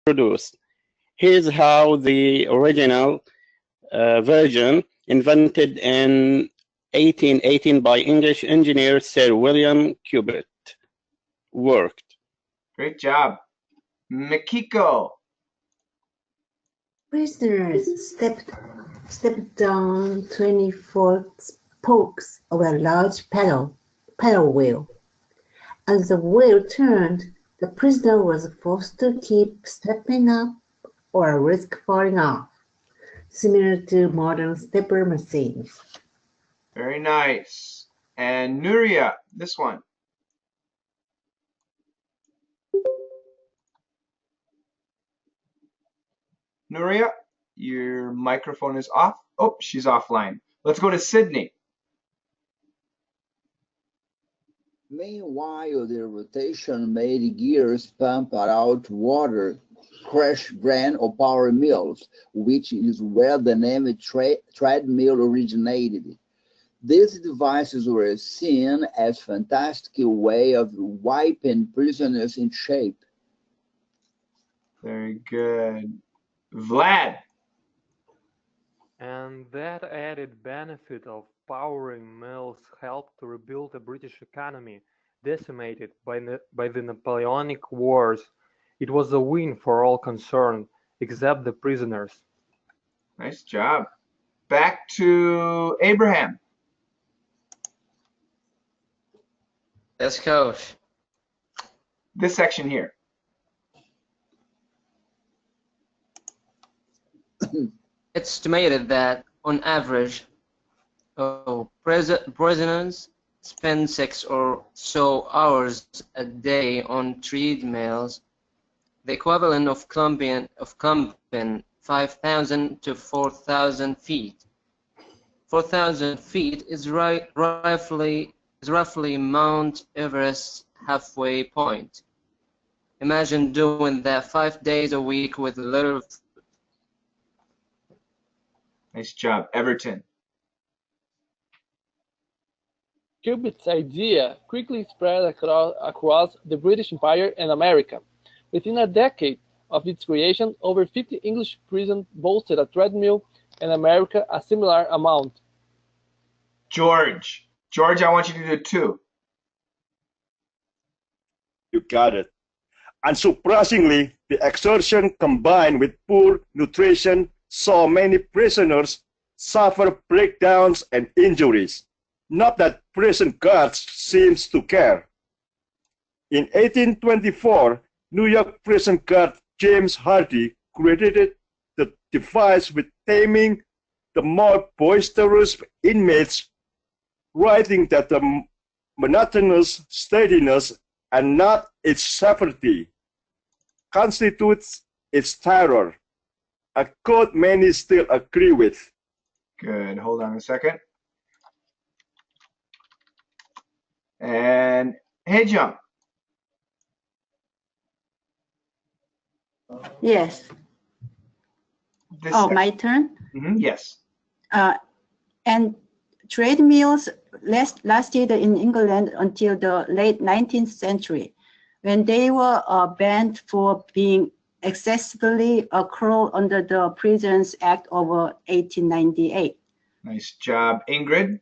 produced. Here's how the original version, invented in 1818 by English engineer Sir William Cubitt, worked. Great job. Mikiko. Prisoners stepped down 24 spokes of a large paddle wheel. As the wheel turned, the prisoner was forced to keep stepping up or risk falling off, similar to modern stepper machines. Very nice. And Nuria, this one. Nuria, your microphone is off. Oh, she's offline. Let's go to Sydney. Meanwhile, the rotation made gears pump out water, crush grain or power mills, which is where the name treadmill originated. These devices were seen as a fantastic way of wiping prisoners in shape. Very good. Vlad. And that added benefit of powering mills helped to rebuild a British economy decimated by the Napoleonic Wars. It was a win for all concerned, except the prisoners. Nice job. Back to Abraham. Yes, coach. This section here. It's estimated that, on average, prisoners spend 6 or so hours a day on treadmills, the equivalent of climbing 5,000 to 4,000 feet. 4,000 feet is roughly Mount Everest's halfway point. Imagine doing that 5 days a week with little. Nice job, Everton. Cubitt's idea quickly spread across the British Empire and America. Within a decade of its creation, over 50 English prisons boasted a treadmill, and America a similar amount. George, I want you to do 2. You got it. Unsurprisingly, the exertion combined with poor nutrition saw many prisoners suffer breakdowns and injuries. Not that prison guards seems to care. In 1824, New York prison guard James Hardy credited the device with taming the more boisterous inmates, writing that the monotonous steadiness and not its severity constitutes its terror, a quote many still agree with. Good. Hold on a second. And Hejam. Yes. My turn? Yes. And treadmills lasted in England until the late 19th century, when they were banned for being excessively cruel under the Prisons Act of 1898. Nice job, Ingrid.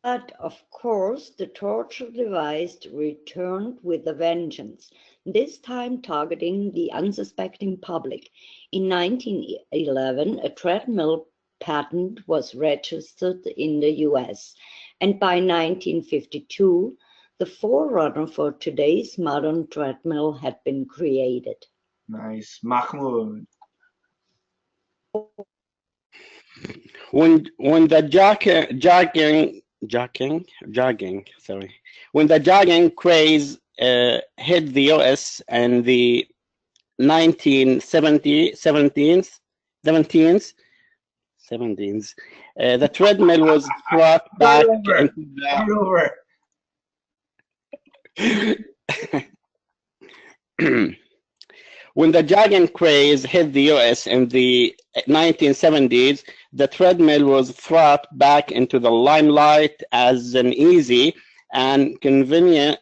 But of course, the torture device returned with a vengeance, this time targeting the unsuspecting public. In 1911, a treadmill patent was registered in the US, and by 1952, the forerunner for today's modern treadmill had been created. Nice. Mahmoud. When the jogging craze hit the US in the 1970s, the treadmill was brought back into the When the jogging craze hit the US in the 1970s, the treadmill was brought back into the limelight as an easy and convenient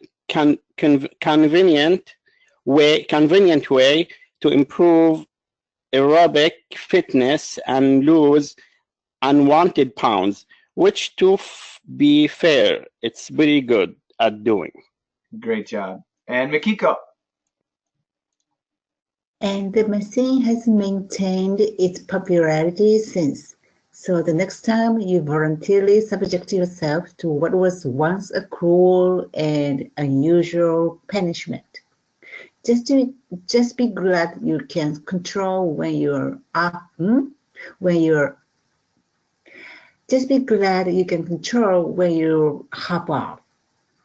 convenient way to improve aerobic fitness and lose unwanted pounds, which to be fair, it's pretty good at doing. Great job. And Mikiko. And the machine has maintained its popularity since. So the next time you voluntarily subject yourself to what was once a cruel and unusual punishment, just be glad you can control when you're just be glad you can control when you hop off.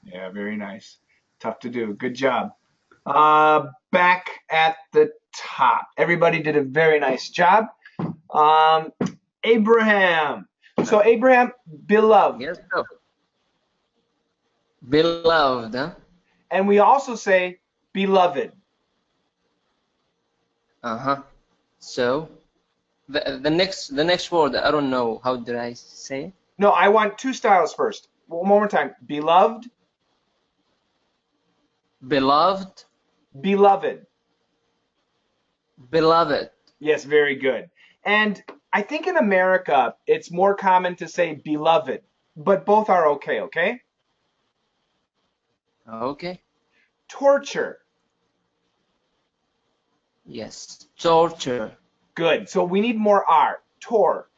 Yeah, very nice. Tough to do. Good job. Back at the top. Everybody did a very nice job. Abraham. So Abraham, beloved. Yes, sir. Beloved, huh? And we also say beloved. Uh-huh. So the next word, I don't know. How did I say it? No, I want two styles first. One more time. Beloved. Beloved. Beloved. Beloved. Yes, very good. And I think in America, it's more common to say beloved, but both are okay, okay? Okay. Torture. Yes. Torture. Good. So we need more R. Tor.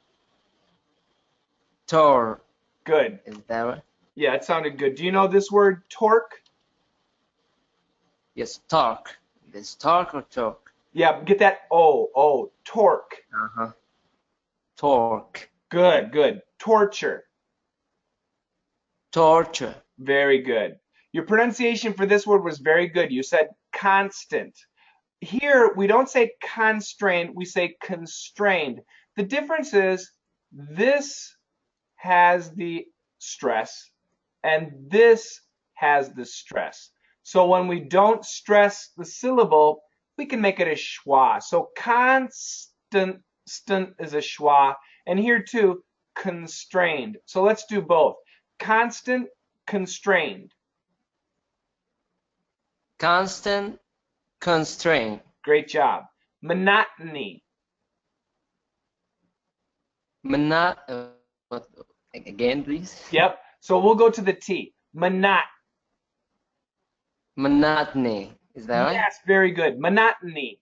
Tor. Good. Is that right? Yeah, it sounded good. Do you know this word, torque? Yes. Torque. Is torque or torque? Yeah, get that O. Oh, torque. Uh-huh. Torque. Good, good. Torture. Torture. Very good. Your pronunciation for this word was very good. You said constant. Here, we don't say constrained, we say constrained. The difference is this has the stress and this has the stress. So when we don't stress the syllable, we can make it a schwa. So constant is a schwa. And here too, constrained. So let's do both. Constant, constrained. Constant. Constraint. Great job. Monotony. Again, please. Yep. So we'll go to the T. Monotony. Is that right? Yes, very good. Monotony.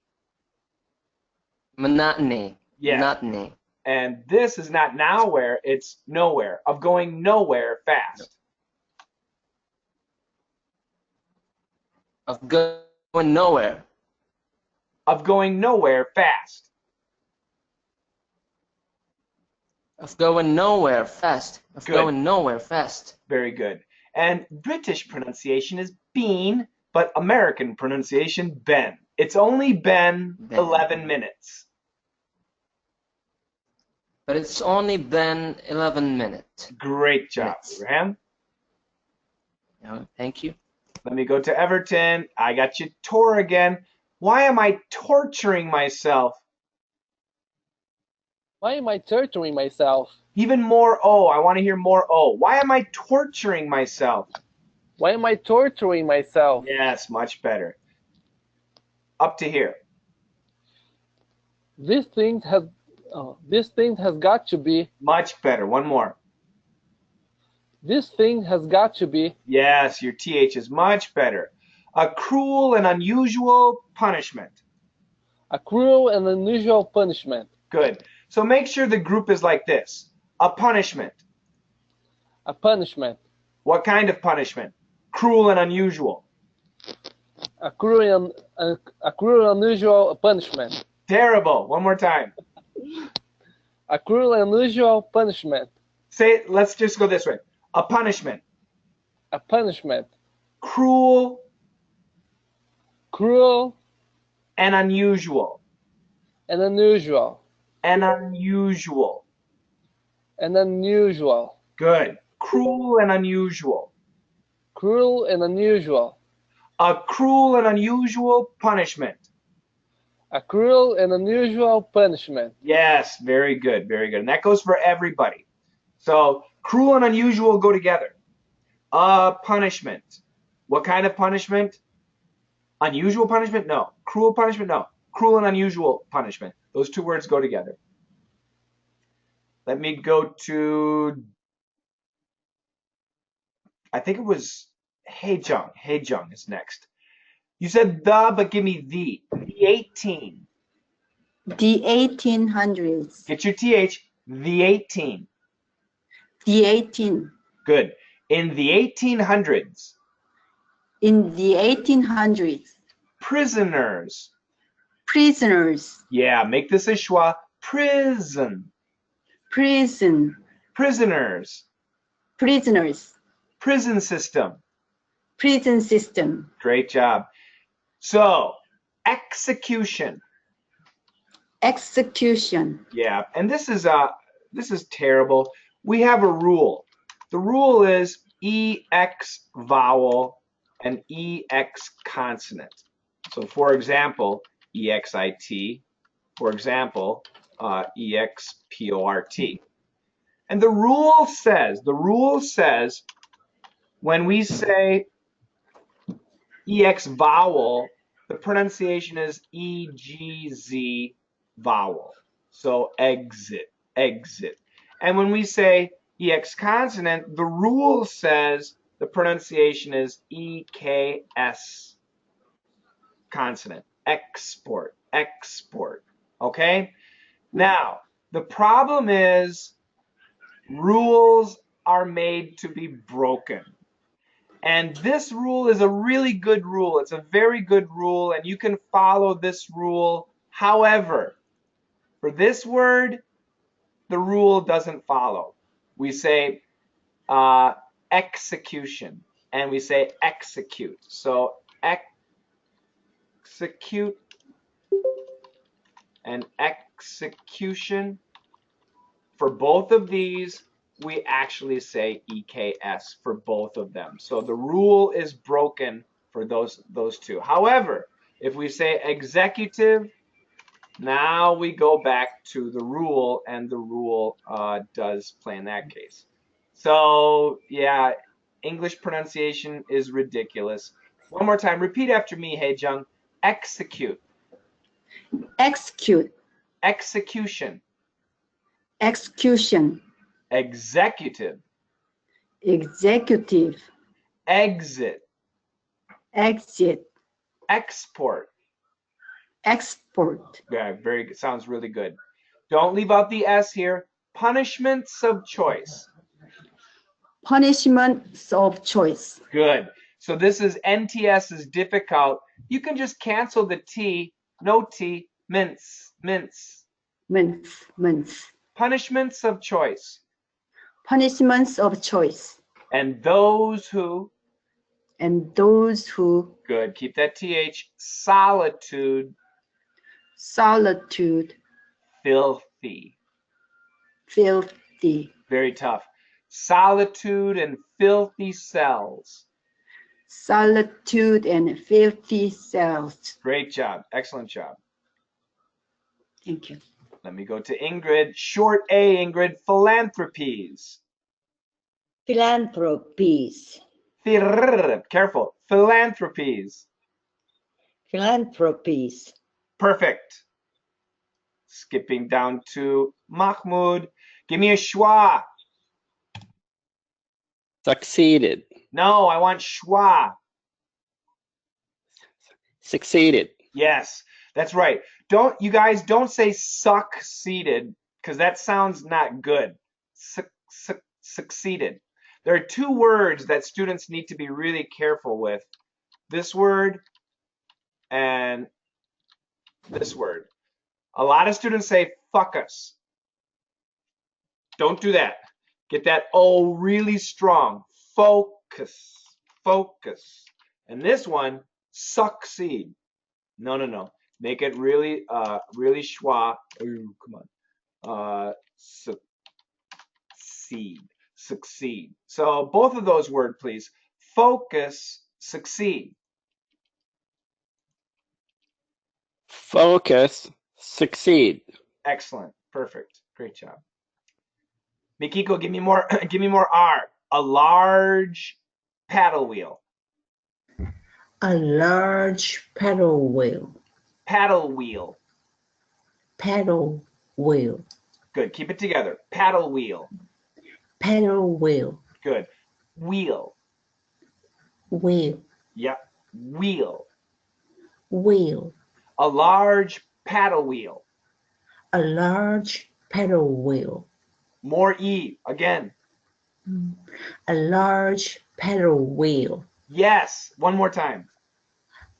Monotony. Yes. Monotony. And this is not nowhere, it's nowhere. Of going nowhere fast. Of going nowhere. Of going nowhere fast. Of going nowhere fast. Of Good. going nowhere fast. Very good. And British pronunciation is been, but American pronunciation been. It's only been 11 minutes. But it's only been 11 minutes. Great job, Abraham. Oh, thank you. Let me go to Everton. I got you, Tor again. Why am I torturing myself? Why am I torturing myself? Even more O. I want to hear more O. Why am I torturing myself? Why am I torturing myself? Yes, much better. Up to here. This thing has got to be. Much better. One more. This thing has got to be. Yes, your TH is much better. A cruel and unusual punishment. A cruel and unusual punishment. Good. So make sure the group is like this. A punishment. A punishment. What kind of punishment? Cruel and unusual. A cruel and unusual punishment. Terrible. One more time. A cruel and unusual punishment. Say, let's just go this way. A punishment. A punishment. Cruel. Cruel. And unusual. And unusual. And unusual. And unusual. Good. Cruel and unusual. Cruel and unusual. A cruel and unusual punishment. A cruel and unusual punishment. Yes, very good, very good. And that goes for everybody. So cruel and unusual go together. A punishment. What kind of punishment? Unusual punishment? No. Cruel punishment? No. Cruel and unusual punishment. Those two words go together. Let me go to, I think it was Haejung. Haejung is next. You said the, but give me the. The 18. The 1800s. Get your TH. The 18. The 18. Good. In the 1800s. In the 1800s. Prisoners. Prisoners. Yeah, make this a schwa. Prison. Prison. Prisoners. Prisoners. Prison system. Prison system. Great job. So, execution. Execution. Yeah, and this is terrible. We have a rule. The rule is EX vowel and EX consonant. So for example, EXIT, for example, EXPORT. And the rule says when we say EX vowel, the pronunciation is EGZ vowel. So exit, exit. And when we say EX consonant, the rule says the pronunciation is EKS consonant. Export, export. Okay? Now, the problem is rules are made to be broken. And this rule is a really good rule. It's a very good rule, and you can follow this rule. However, for this word, the rule doesn't follow. We say execution, and we say execute. So execute and execution. For both of these, we actually say EKS for both of them. So the rule is broken for those two. However, if we say executive, now we go back to the rule, and the rule does play in that case. So yeah, English pronunciation is ridiculous. One more time, repeat after me, Haejung. Execute. Execute. Execution. Execution. Executive. Executive. Exit. Exit. Export. Export. Yeah, very good. Sounds really good. Don't leave out the S here. Punishments of choice. Punishments of choice. Good. So this is NTS is difficult. You can just cancel the T. No T. Mince. Mince. Mince. Mince. Punishments of choice. Punishments of choice. And those who. And those who. Good. Keep that TH. Solitude. Solitude. Filthy. Filthy. Very tough. Solitude and filthy cells. Solitude and filthy cells. Great job. Excellent job. Thank you. Let me go to Ingrid. Short A, Ingrid. Philanthropies. Philanthropies. Careful. Philanthropies. Philanthropies. Perfect. Skipping down to Mahmoud. Give me a schwa. Succeeded. No, I want schwa. Succeeded. Yes, that's right. You guys don't say succeeded, because that sounds not good. Succeeded. There are two words that students need to be really careful with. This word and this word. A lot of students say fuck us. Don't do that. Get that O really strong. Focus. Focus. And this one, succeed. No, no, no. Make it really, really schwa. Ooh, come on. Succeed. Succeed. So both of those words, please. Focus, succeed. Focus, succeed. Excellent. Perfect. Great job. Mikiko, give me more. Give me more R. A large paddle wheel. A large paddle wheel. Paddle wheel. Paddle wheel. Good. Keep it together. Paddle wheel. Paddle wheel. Good. Wheel. Wheel. Yep. Wheel. Wheel. A large paddle wheel. A large paddle wheel. More E. Again. A large paddle wheel. Yes. One more time.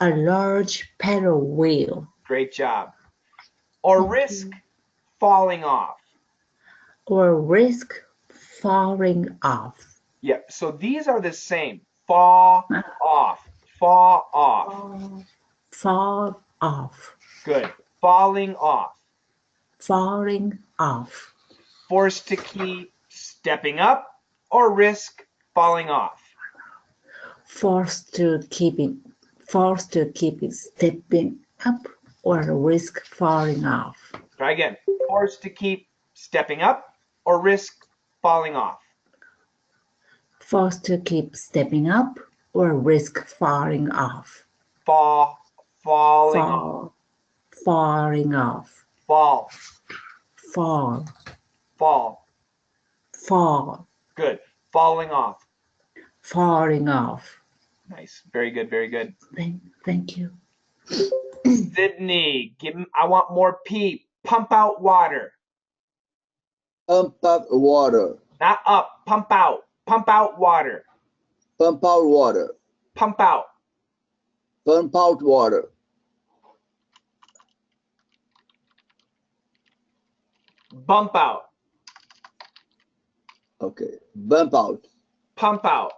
A large paddle wheel. Great job. Or risk falling off. Or risk falling off. Yep. So these are the same. Fall off. Fall off. Fall off. Good. Falling off. Falling off. Forced to keep stepping up or risk falling off. Forced to keep it stepping up or risk falling off. Try again. Forced to keep stepping up or risk falling off. Forced to keep stepping up or risk falling off. Falling off. Falling off. Fall. Good. Falling off. Falling off. Nice. Very good. Very good. Thank you. Sydney, I want more P. Pump out water. Pump out water. Not up. Pump out. Pump out water. Pump out water. Pump out. Pump out water. Bump out. Okay. Bump out. Pump out.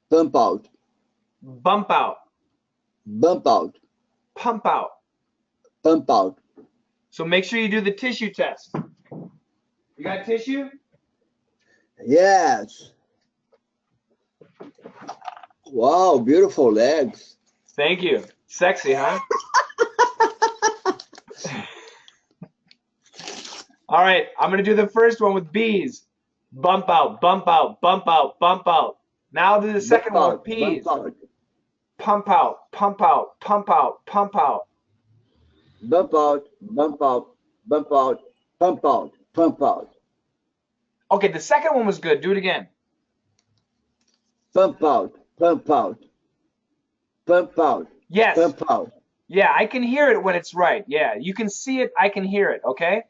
Pump out. Bump out. Bump out. Pump out. Pump out. So make sure you do the tissue test. You got tissue? Yes. Wow, beautiful legs. Thank you. Sexy, huh? All right, I'm going to do the first one with B's. Bump out, bump out, bump out, bump out. Now I'll do the second one with P's. Pump out, pump out, pump out, pump out. Bump out, bump out, bump out, pump out, pump out. Okay, the second one was good. Do it again. Pump out, pump out, pump out. Yes. Pump out. Yeah, I can hear it when it's right. Yeah, you can see it. I can hear it. Okay?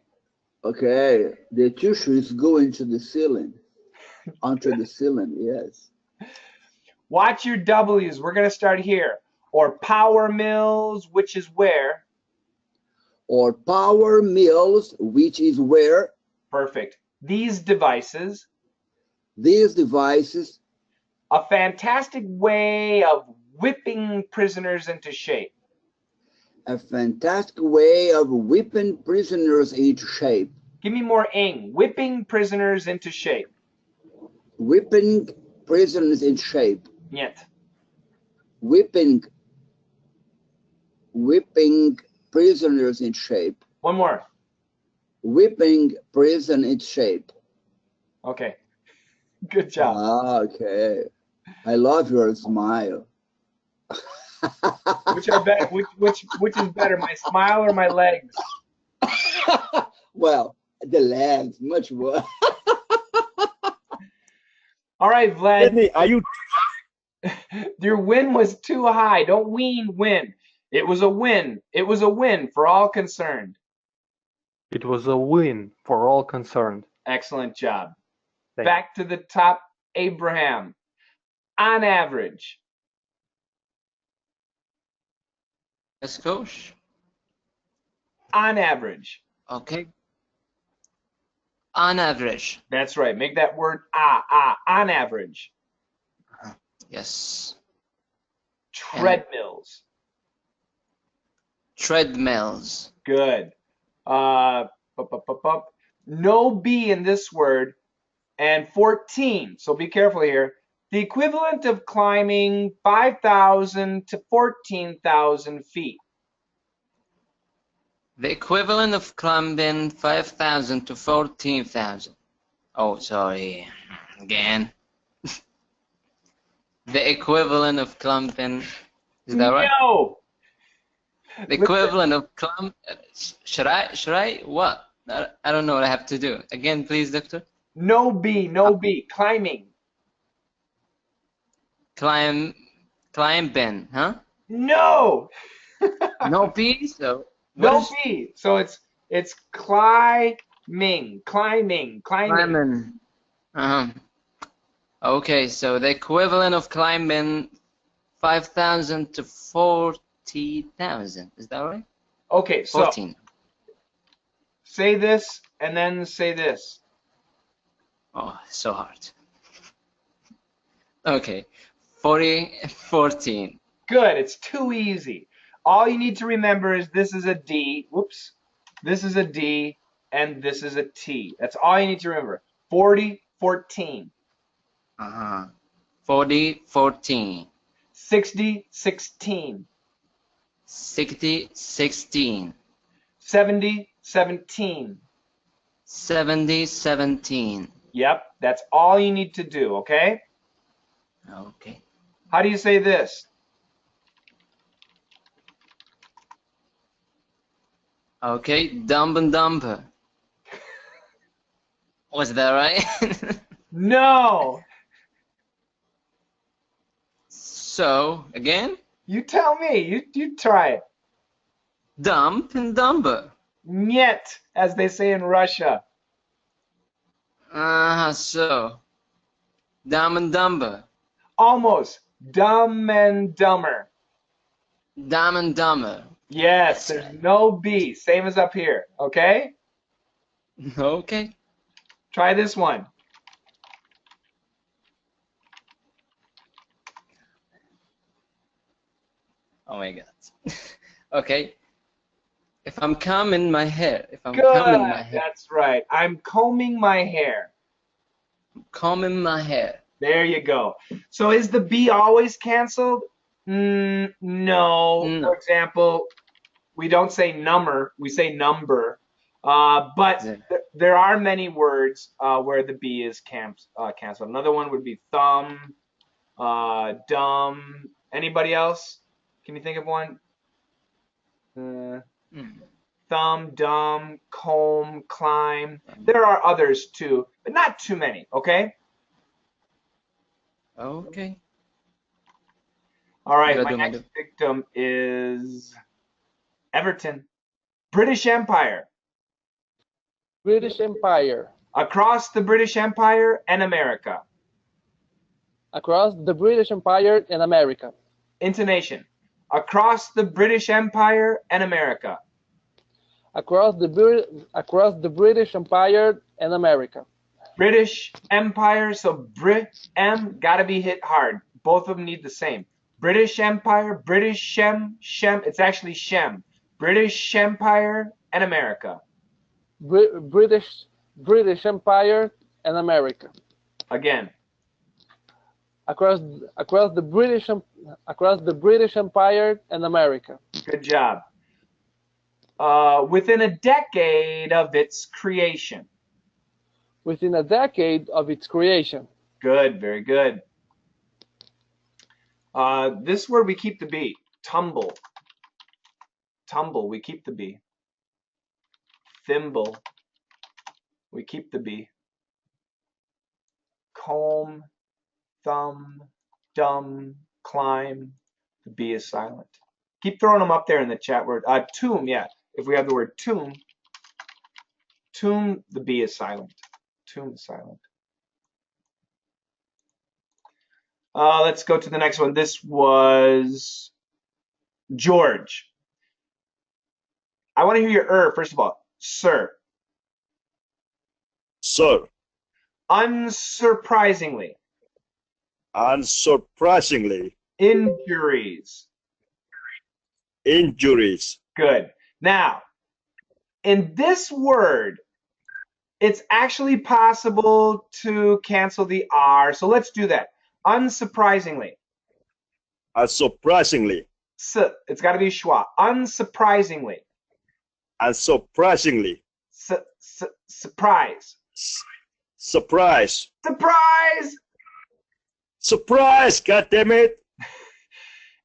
Okay, the tissue is going to the ceiling. Onto the ceiling, yes. Watch your W's. We're going to start here. Or power mills, which is where? Or power mills, which is where? Perfect. These devices. These devices. A fantastic way of whipping prisoners into shape. A fantastic way of whipping prisoners into shape. Give me more ing. Whipping prisoners into shape. Whipping prisoners in shape. Yet. Whipping prisoners in shape. One more. Whipping prison in shape. Okay. Good job. Okay. I love your smile. Which is better, my smile or my legs? Well, the legs, much more. All right, Vlad. Sydney, are you? Your win was too high. Don't win. It was a win. It was a win for all concerned. It was a win for all concerned. Excellent job. Thank Back to the top, Abraham. On average. Yes, coach. On average. Okay. On average. That's right. Make that word on average. Yes. Treadmills. Treadmills. Good. No B in this word. And 14. So be careful here. The equivalent of climbing 5,000 to 14,000 feet. The equivalent of climbing 5,000 to 14,000. Oh, sorry. Again. The equivalent of climbing Is that right? No. The equivalent of climb. Should I? What? I don't know what I have to do. Again, please, doctor. No B. No B. Climbing. Climbing, huh? No. No P. So no B. So it's climbing. Climbing. Climbing. Okay, so the equivalent of climbing 5,000 to 40,000. Is that right? Okay, so 14. say this and then say this. Oh, so hard. Okay, 14. Good. It's too easy. All you need to remember is this is a D. Whoops. This is a D and this is a T. That's all you need to remember. 40, 14. 40, 14. 60, 16. 60, 16. 70, 17. 70, 17. Yep, that's all you need to do, okay? Okay. How do you say this? Okay, dumb and dumber. Was that right? No. So, again? You tell me. You try it. Dump and dumber. Niet, as they say in Russia. So. Dumb and dumber. Almost. Dumb and dumber. Dumb and dumber. Yes, there's no B. Same as up here, okay? Okay. Try this one. Oh my God. Okay. If I'm combing my hair. Good. That's right. I'm combing my hair. Combing my hair. There you go. So is the B always canceled? No. For example, we don't say number, we say number. But there are many words where the B is canceled. Another one would be thumb, dumb. Anybody else? Can you think of one? Thumb, dumb, comb, climb. There are others too, but not too many, okay? Okay. All right, my next victim is Everton. British Empire. British Empire. Across the British Empire and America. Across the British Empire and America. Intonation. Across the British Empire and America. Across the British Empire and America. British Empire, so Brit-em, gotta be hit hard. Both of them need the same. British Empire, British Shem, it's actually Shem. British Empire and America. British Empire and America. Again. Across the British Empire and America. Good job. Within a decade of its creation. Within a decade of its creation. Good, very good. This word we keep the B. Tumble. Tumble, we keep the B. Thimble, we keep the B. Comb, thumb, dumb, climb, the B is silent. Keep throwing them up there in the chat word. Tomb, yeah. If we have the word tomb, the B is silent. Tomb is silent. Let's go to the next one. This was George. I want to hear your first of all. Sir. Sir. Unsurprisingly. Unsurprisingly. Injuries. Injuries. Good. Now, in this word, it's actually possible to cancel the R. So let's do that. Unsurprisingly. Unsurprisingly. It's got to be schwa. Unsurprisingly. Unsurprisingly. Surprise. Surprise. Surprise! Surprise, God damn it.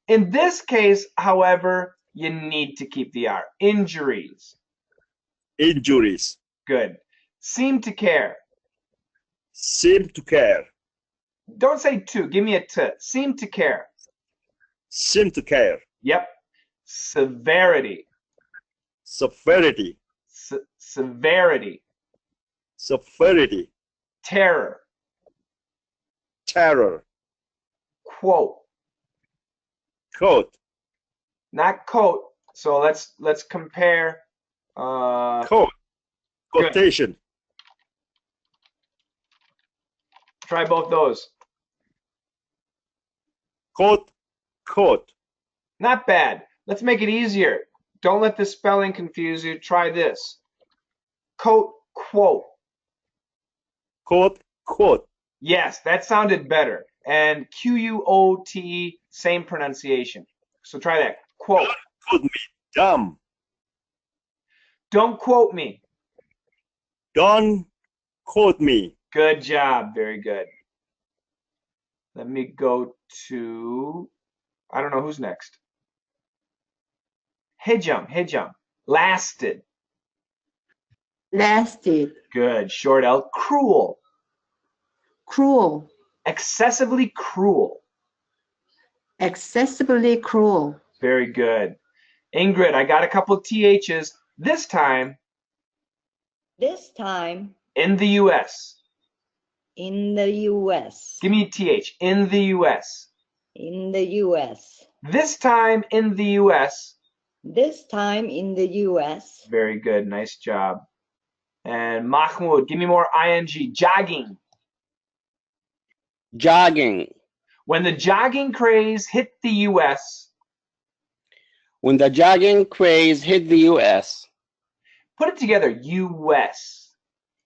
In this case, however, you need to keep the R. Injuries. Injuries. Good. Seem to care. Seem to care. Don't say to. Give me a t. Seem to care. Seem to care. Yep. Severity. Severity. Severity. Severity. Terror. Terror. Quote. Quote. Not coat. So let's compare. Quote. Quotation. Good. Try both those. Quote. Quote. Not bad. Let's make it easier. Don't let the spelling confuse you. Try this. Coat, quote. Quote. Quote. Yes, that sounded better. And Quote, same pronunciation. So try that. Quote. Quote me. Dumb. Don't quote me. Don't quote me. Good job. Very good. Let me go to, I don't know who's next. Hejum. Lasted. Lasted. Good. Short L. Cruel. Cruel. Excessively cruel. Excessively cruel. Very good. Ingrid, I got a couple of THs. This time. This time. In the U.S. In the U.S. Give me a TH. In the U.S. In the U.S. This time in the U.S. This time in the U.S. Very good. Nice job. And Mahmoud, give me more ing. Jogging. Jogging. When the jogging craze hit the U.S. When the jogging craze hit the U.S. Put it together. U.S.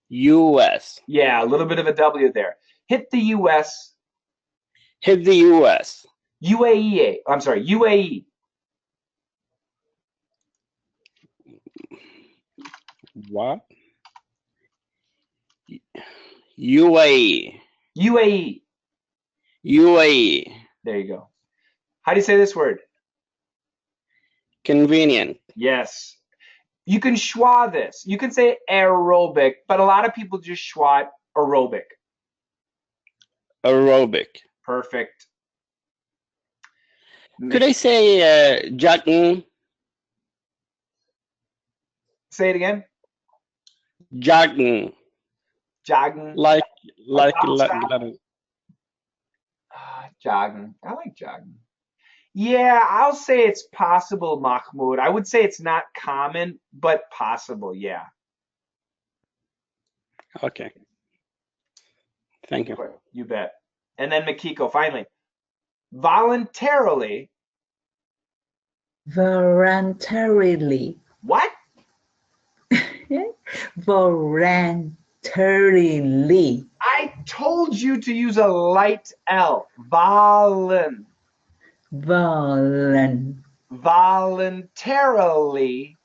U.S. Yeah, a little bit of a W there. Hit the U.S. Hit the U.S. UAE. I'm sorry, UAE. What? UAE. UAE. UAE. There you go. How do you say this word? Convenient. Yes. You can schwa this. You can say aerobic, but a lot of people just schwa aerobic. Aerobic. Perfect. Could I say jogging? Say it again. Jogging. Jogging. Like jogging. I like jogging. Yeah, I'll say it's possible, Mahmoud. I would say it's not common, but possible, yeah. Okay. Thank you. You bet. And then Makiko, finally. Voluntarily. Voluntarily. What? Voluntarily. I told you to use a light L. Voluntarily. Voluntarily.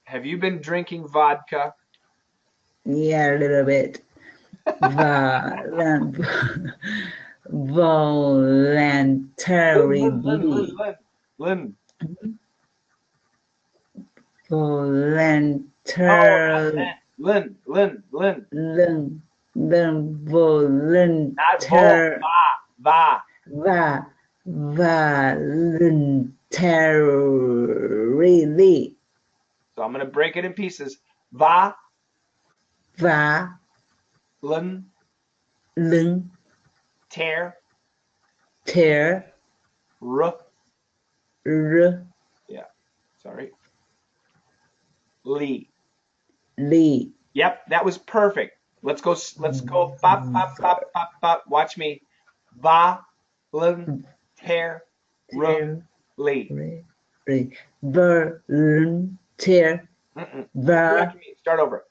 Have you been drinking vodka? Yeah, a little bit. Voluntarily. Lynn. Voluntarily. Lynn. Not vol. Va. Voluntarily. So I'm going to break it in pieces. Lyn. Tear. R. Yeah. Sorry. Lee. Yep, that was perfect. Let's go. Bop, bop, bop, bop, bop. Watch me. Voluntarily. Volunteer. Watch me. Start over.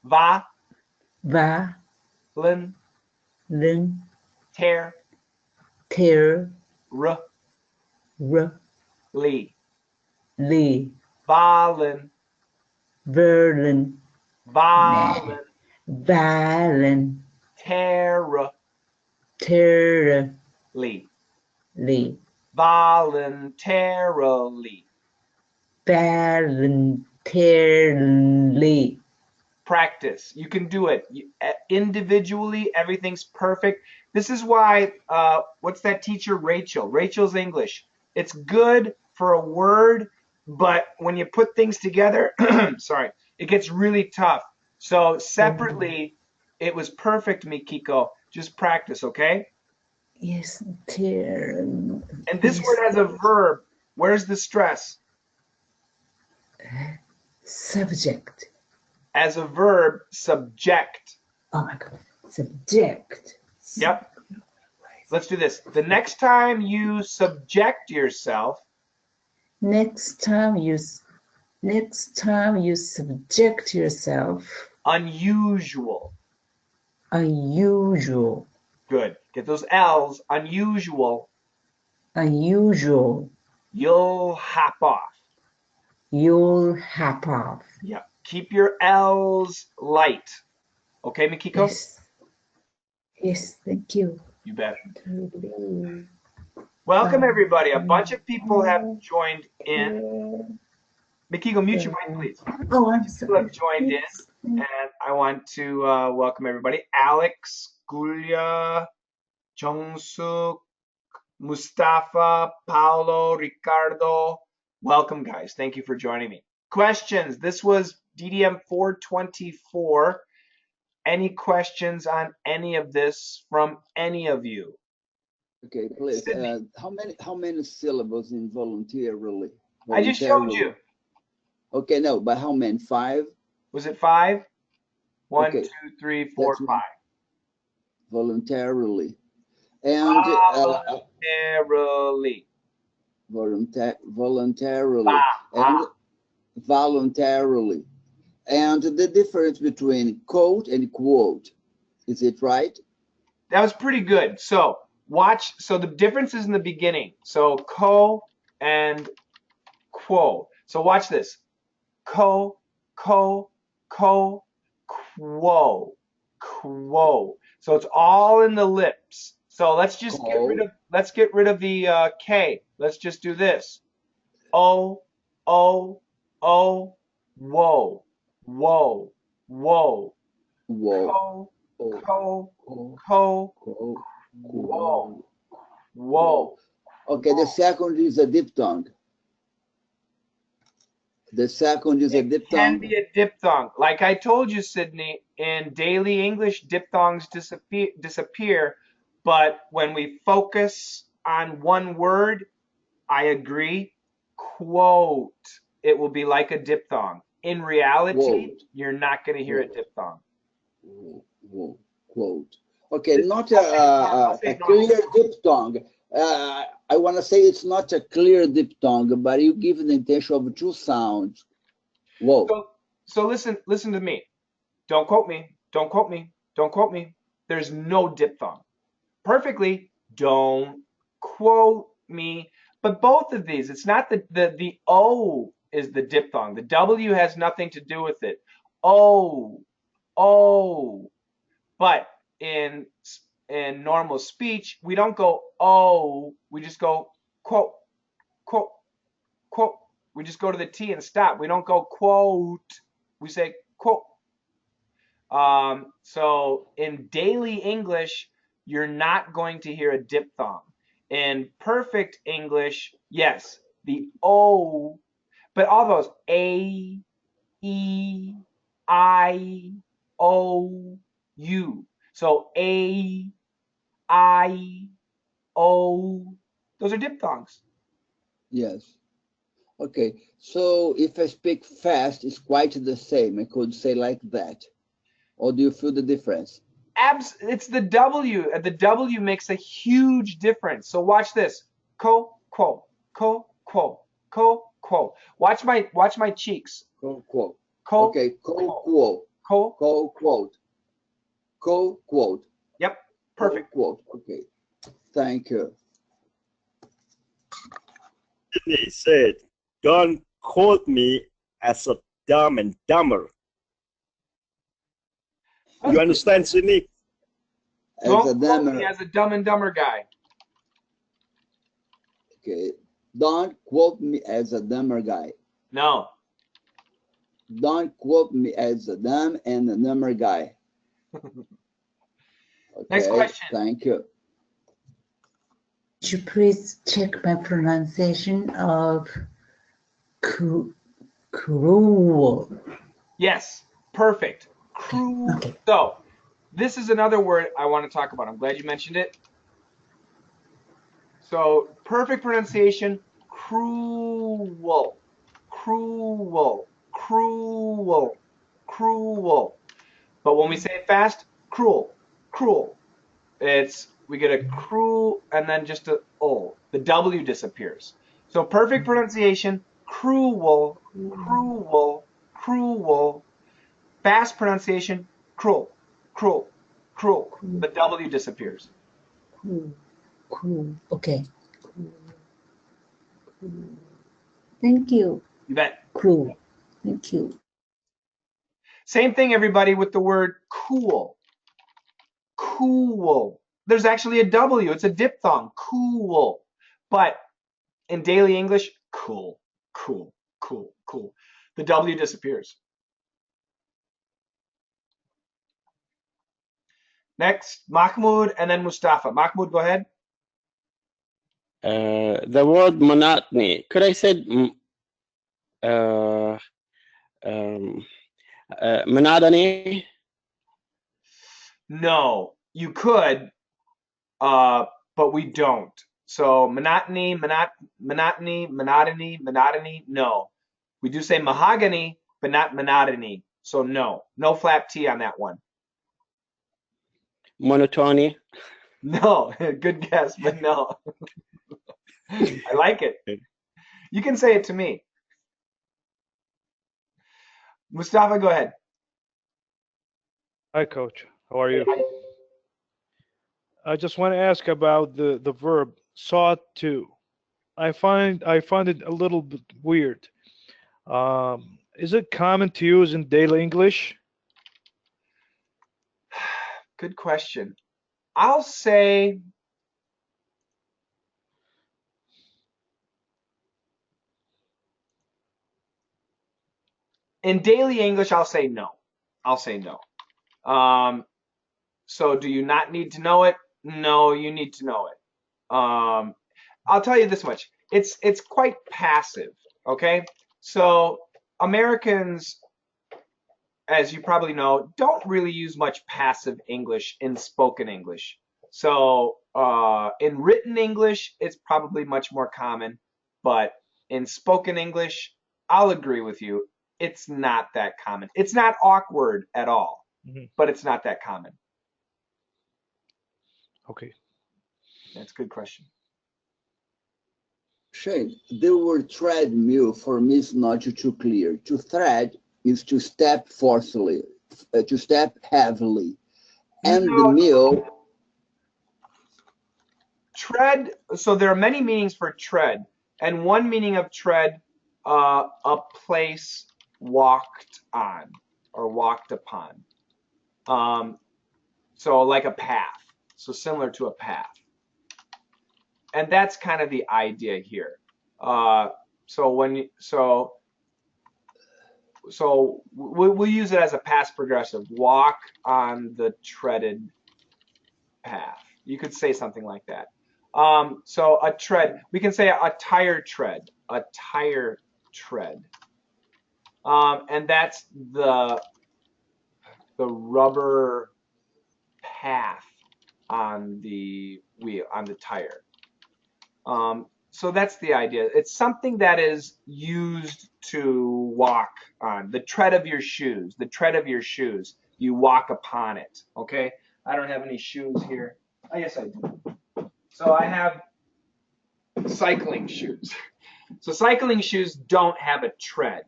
Tear. Lee. Volunteer. Lee. Lee. Voluntarily. Voluntarily. Practice. You can do it. Individually, everything's perfect. This is why, what's that teacher, Rachel? Rachel's English. It's good for a word, but when you put things together, sorry, it gets really tough. So separately, it was perfect, Mikiko. Just practice, okay? Yes. And this word has a verb. Where's the stress? Subject. As a verb, subject. Oh my God. Subject. Yep. Let's do this. The next time you subject yourself. Next time you subject yourself. Unusual. Unusual. Good. Get those L's. Unusual. Unusual. You'll hop off. You'll hop off. Yep. Keep your L's light. Okay, Mikiko? Yes. Yes, thank you. You bet. Welcome, everybody. A bunch of people have joined in. Mikiko, mute your mic, please. Oh, I'm People have joined in, and I want to welcome everybody. Alex, Gulia, Jongsuk, Mustafa, Paolo, Ricardo. Welcome, guys. Thank you for joining me. Questions. This was DDM 424. Any questions on any of this from any of you? Okay, please. How many syllables in voluntarily? I just showed you. Okay, no, but how many? 5? Was it 5? 1, Okay. 2, 3, 4, 5. Voluntarily. And voluntarily. And voluntarily. And the difference between quote and quote, is it right? That was pretty good. So watch. So the difference is in the beginning. So co and quo. So watch this. Co, quo, quo. So it's all in the lips. So let's just get rid of the K. Let's just do this. O, whoa, whoa, whoa. Whoa. Whoa. Okay, the second is a diphthong. The second is a diphthong. It can be a diphthong. Like I told you, Sydney, in daily English, diphthongs disappear. But when we focus on one word, I agree, quote, it will be like a diphthong. In reality, you're not going to hear a diphthong. Quote. Okay, not a clear diphthong. I want to say it's not a clear diphthong, but you give the intention of 2 sounds. Whoa. So listen to me. Don't quote me. Don't quote me. Don't quote me. There's no diphthong. Perfectly. Don't quote me. But both of these, it's not the O is the diphthong. The W has nothing to do with it. O. But in normal speech, we don't go oh, we just go quote, quote, quote. We just go to the T and stop. We don't go quote. We say quote. So in daily English, you're not going to hear a diphthong. In perfect English, yes, the O, but all those A, E, I, O, U. So A, I, O, those are diphthongs. Yes. Okay. So if I speak fast, it's quite the same. I could say like that. Or do you feel the difference? It's the W. The W makes a huge difference. So watch this. Quo. Watch my cheeks. Quote. Co. Okay. Quote. Yep. Perfect. Quote. Okay. Thank you. He said, "Don't quote me as a dumb and dumber." You understand, Sydney? Don't quote me as a Dumb and Dumber guy. Okay. Don't quote me as a dumber guy. No. Don't quote me as a dumb and a dumber guy. Okay, Next question. Thank you. Could you please check my pronunciation of cruel? Yes, perfect. Cruel. Okay. So, this is another word I want to talk about. I'm glad you mentioned it. So, perfect pronunciation, cruel, cruel, cruel, cruel. But when we say it fast, cruel, cruel. We get a cruel and then just a o. The W disappears. So perfect pronunciation, cruel, cruel, cruel. Fast pronunciation, cruel, cruel, cruel. The W disappears. Cool. Okay. Thank you. You bet. Cool. Thank you. Same thing, everybody, with the word cool. Cool. There's actually a W. It's a diphthong. Cool. But in daily English, cool, cool, cool, cool. The W disappears. Next, Mahmoud and then Mustafa. Mahmoud, go ahead. The word monotony. Could I say monotony? No, you could, but we don't. So monotony, monotony. No, we do say mahogany, but not monotony. So no flap T on that one. Monotony. No, good guess, but no. I like it. You can say it to me. Mustafa, go ahead. Hi, Coach. How are you? I just want to ask about the verb sought to. I find it a little bit weird. Is it common to use in daily English? Good question. I'll say in daily English, I'll say no. I'll say no. So do you not need to know it? No, you need to know it. I'll tell you this much. It's quite passive, okay? So Americans, as you probably know, don't really use much passive English in spoken English. So in written English, it's probably much more common, but in spoken English, I'll agree with you. It's not that common. It's not awkward at all, but it's not that common. Okay. That's a good question. Shane, the word treadmill for me is not too clear. To thread is to step forcefully, to step heavily. And No. the mill. Tread, so there are many meanings for tread. And one meaning of tread, a place walked on or walked upon. So like a path. So similar to a path. And that's kind of the idea here. So we'll use it as a past progressive. Walk on the treaded path. You could say something like that. So a tread, we can say a tire tread, a tire tread. And that's the rubber path on the wheel, on the tire. So that's the idea. It's something that is used to walk on. The tread of your shoes. The tread of your shoes. You walk upon it. Okay? I don't have any shoes here. Oh, yes, I do. So I have cycling shoes. So cycling shoes don't have a tread.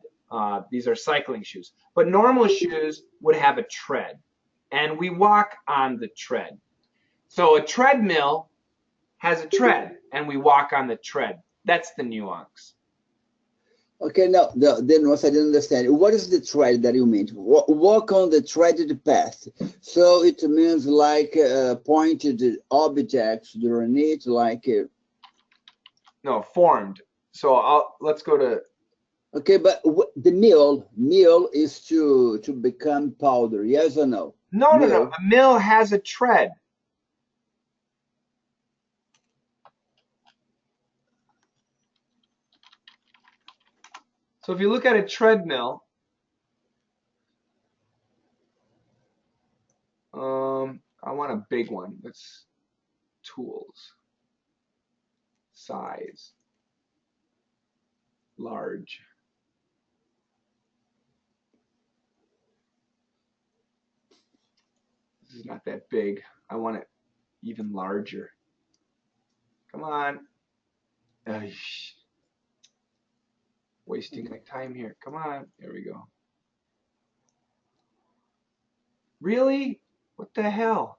These are cycling shoes. But normal shoes would have a tread. And we walk on the tread. So a treadmill has a tread, and we walk on the tread. That's the nuance. Okay, now then once I didn't understand. What is the tread that you mean? Walk on the treaded path. So it means like pointed objects during it, like. No, formed. So let's go to. Okay, but the meal is to become powder. Yes or no? No, no, no. A mill has a tread. So if you look at a treadmill, I want a big one. Let's tools, size, large. This is not that big. I want it even larger. Come on. Aish. Wasting my time here. Come on. There we go. Really? What the hell?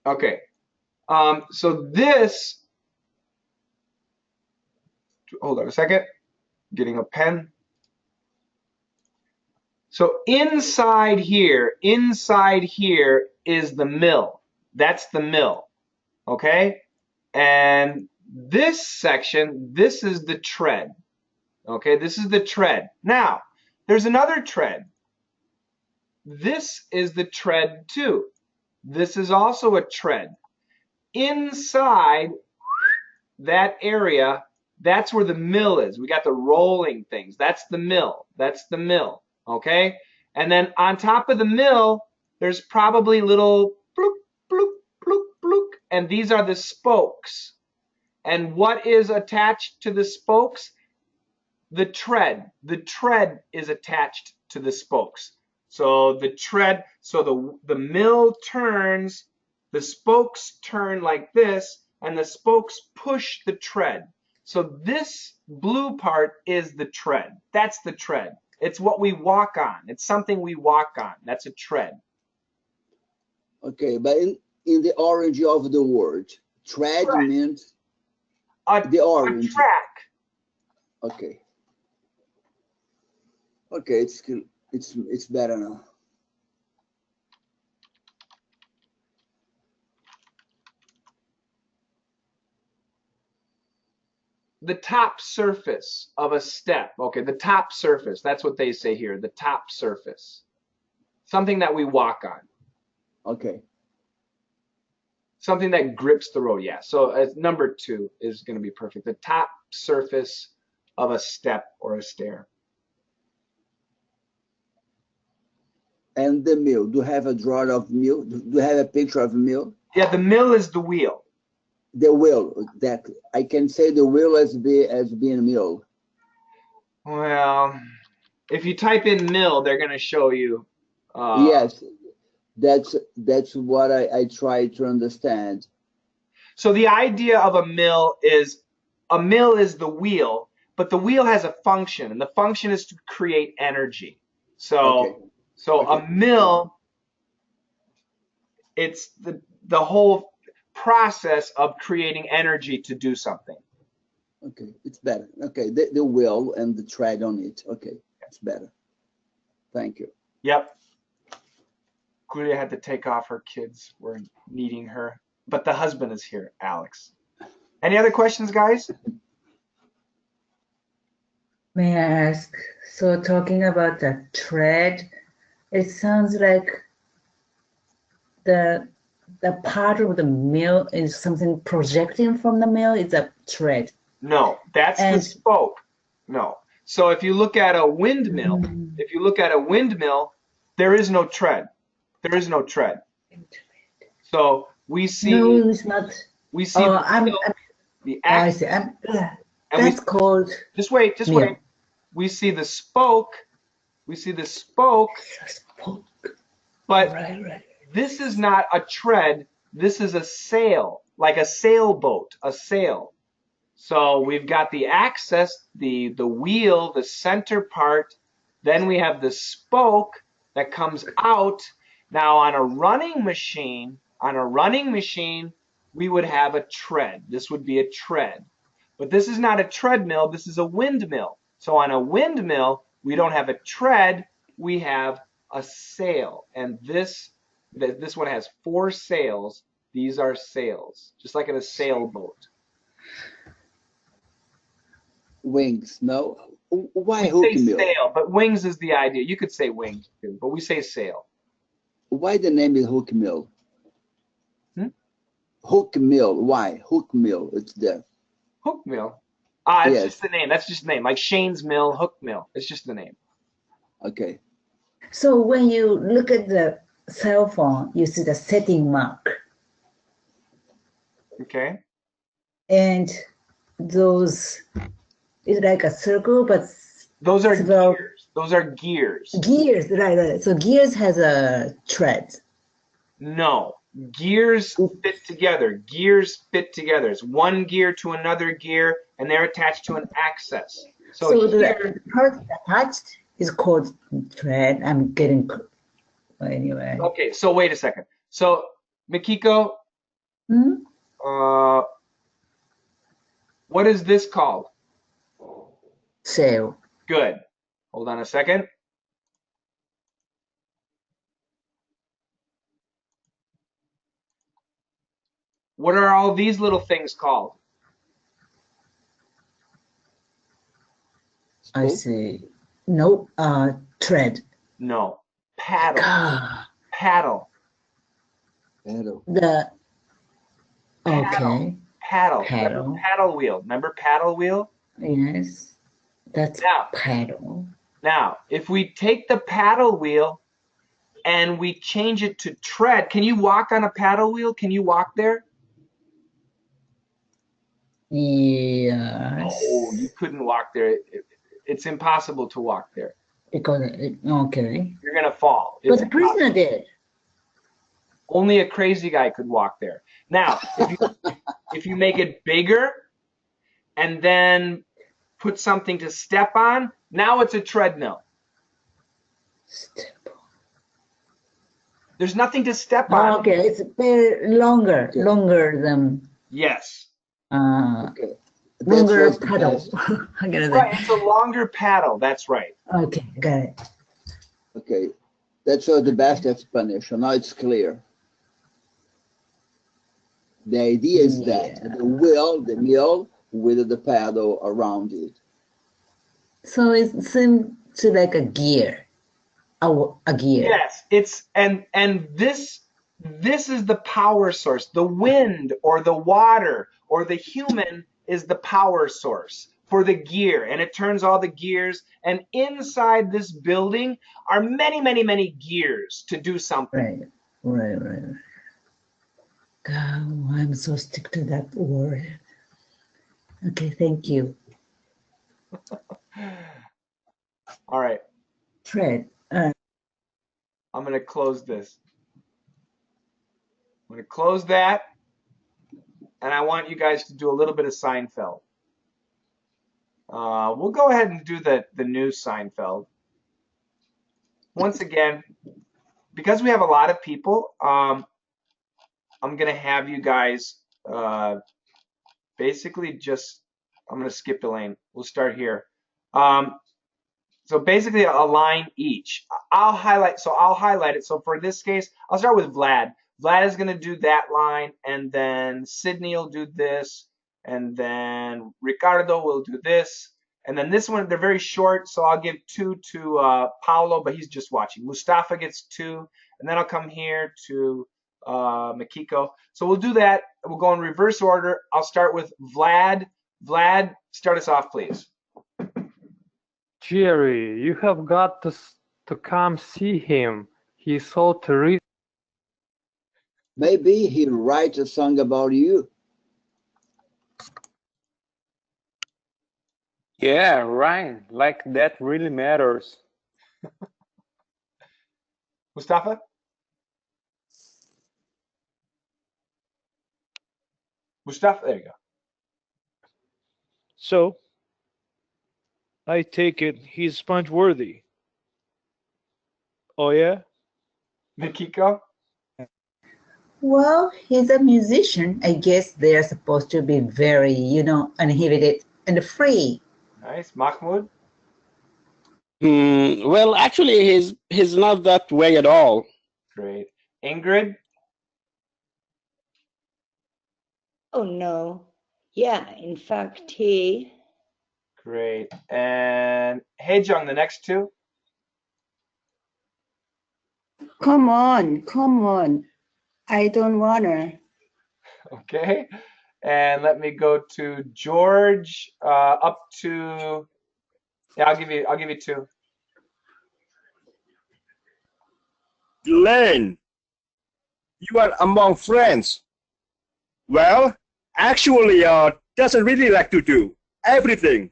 Okay. So this, hold on a second. Getting a pen. So inside here is the mill. That's the mill. Okay? And this section, this is the tread. Okay, this is the tread. Now, there's another tread. This is the tread too. This is also a tread. Inside that area, that's where the mill is. We got the rolling things. That's the mill. That's the mill. Okay? And then on top of the mill, there's probably little bloop, bloop, bloop, bloop. And these are the spokes. And what is attached to the spokes? The tread. The tread is attached to the spokes. So the tread, so the mill turns, the spokes turn like this, and the spokes push the tread. So this blue part is the tread. That's the tread. It's what we walk on. It's something we walk on. That's a tread. Okay, but in the origin of the word, tread means the orange. A track. Okay. Okay, it's better now. The top surface of a step. Okay, the top surface. That's what they say here. The top surface. Something that we walk on. Okay. Something that grips the road. Yeah. So number 2 is going to be perfect. The top surface of a step or a stair. And the mill. Do you have a drawing of mill? Do you have a picture of mill? Yeah, the mill is the wheel. The wheel, exactly. I can say the wheel as being a mill. Well, if you type in mill, they're going to show you. Yes, that's what I try to understand. So the idea of a mill is the wheel, but the wheel has a function, and the function is to create energy. So a mill, it's the whole process of creating energy to do something. Okay, it's better. Okay, the wheel and the tread on it. Okay, it's better. Thank you. Yep. Julia had to take off. Her kids were needing her, but the husband is here, Alex. Any other questions, guys? May I ask, so talking about the tread, it sounds like the part of the mill is something projecting from the mill is a tread. No, that's the spoke. No. So if you look at a windmill, there is no tread. There is no tread. So we see. No, it's not. We see the axis. That's called. Just wait. We see the spoke. But this is not a tread. This is a sail, like a sailboat, a sail. So we've got the axis, the wheel, the center part. Then we have the spoke that comes out. Now on a running machine, we would have a tread. This would be a tread. But this is not a treadmill, this is a windmill. So on a windmill, we don't have a tread, we have a sail. And this one has 4 sails. These are sails, just like in a sailboat. Wings, no? Why We hook say mill? sail, but wings is the idea. You could say wings too, but we say sail. Why the name is hook mill? Hmm? Hook mill, why? Hook mill, it's there. Hook mill? Ah, it's Yes. just the name. That's just the name. Like Shane's Mill, Hook Mill. It's just the name. Okay. So when you look at the cell phone, you see the setting mark. Okay. And those, it's like a circle, but Those are several gears. Those are gears. gears, right. So gears has a tread. No. Gears fit together. Gears fit together. It's one gear to another gear, and they're attached to an axis. So here, the part attached is called tread. I'm getting, anyway. okay, so wait a second. So, Mikiko, Hmm? what is this called? Sail. Good. Hold on a second. What are all these little things called? I see. No, tread. No. Paddle. Ah, Paddle. Paddle. the, Paddle. okay, Paddle. paddle. Remember paddle wheel. Remember paddle wheel? Yes, that's Now, paddle. now, if we take the paddle wheel and we change it to tread, can you walk on a paddle wheel? Can you walk there? Yes. Oh, you couldn't walk there. It's impossible to walk there. Because, okay. You're going to fall. But It's the prisoner did. only a crazy guy could walk there. Now, if you make it bigger and then put something to step on, now it's a treadmill. There's nothing to step on. Okay, it's very longer, Okay. longer than Yes. Okay. That longer was the paddle. best. I gotta Right, say. it's a longer paddle. That's right. Okay, got it. Okay. That was the best explanation. Now it's clear. The idea is that the wheel, the mill, with the paddle around it. So it seems to like a gear, a gear. Yes, it's and this is the power source. The wind or the water or the human is the power source for the gear, and it turns all the gears. And inside this building are many, many, many gears to do something. Right. God, I'm so stick to that word. Okay, thank you. All right, Tread. I'm going to close this. I'm going to close that, and I want you guys to do a little bit of Seinfeld. We'll go ahead and do the new Seinfeld. Once again, because we have a lot of people, I'm going to have you guys basically just, I'm going to skip a lane. We'll start here. So basically a line each. I'll highlight it. So for this case, I'll start with Vlad. Vlad is going to do that line, and then Sydney will do this, and then Ricardo will do this. And then this one, they're very short, so I'll give 2 to Paolo, but he's just watching. Mustafa gets 2, and then I'll come here to Makiko. So we'll do that. We'll go in reverse order. I'll start with Vlad. Vlad, start us off, please. Jerry, you have got to come see him. He's so terrific. Maybe he'll write a song about you. Yeah, right. Like that really matters. Mustafa? Mustafa, there you go. So, I take it he's sponge worthy. Oh, yeah? Mikiko? Well, he's a musician. I guess they're supposed to be very, uninhibited and free. Nice. Mahmoud? Well, actually, he's not that way at all. Great. Ingrid? Oh no. Yeah, in fact, he. Great. And Haejung, the next two? Come on. I don't wanna. Okay. And let me go to George, up to, yeah, I'll give you two. Glenn, you are among friends. Well, actually, doesn't really like to do everything.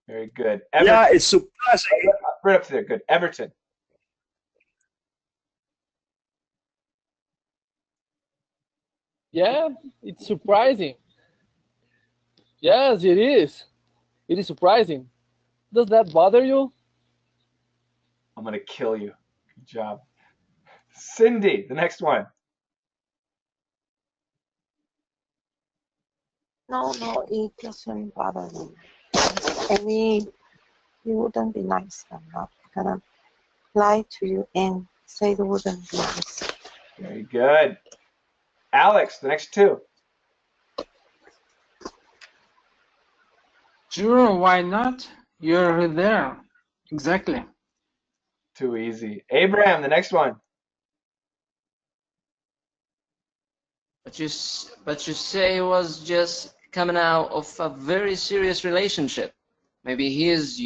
Very good. Everton. Yeah, it's surprising. Right up to there. Good. Everton. Yeah, it's surprising. Yes, it is. It is surprising. Does that bother you? I'm going to kill you. Good job. Cindy, the next one. No, it doesn't bother me. Maybe it wouldn't be nice. I'm not gonna lie to you and say it wouldn't be nice. Very good. Alex, the next two. Sure, why not? You're there. Exactly. Too easy. Abraham, the next one. But you say he was just coming out of a very serious relationship. Maybe he is,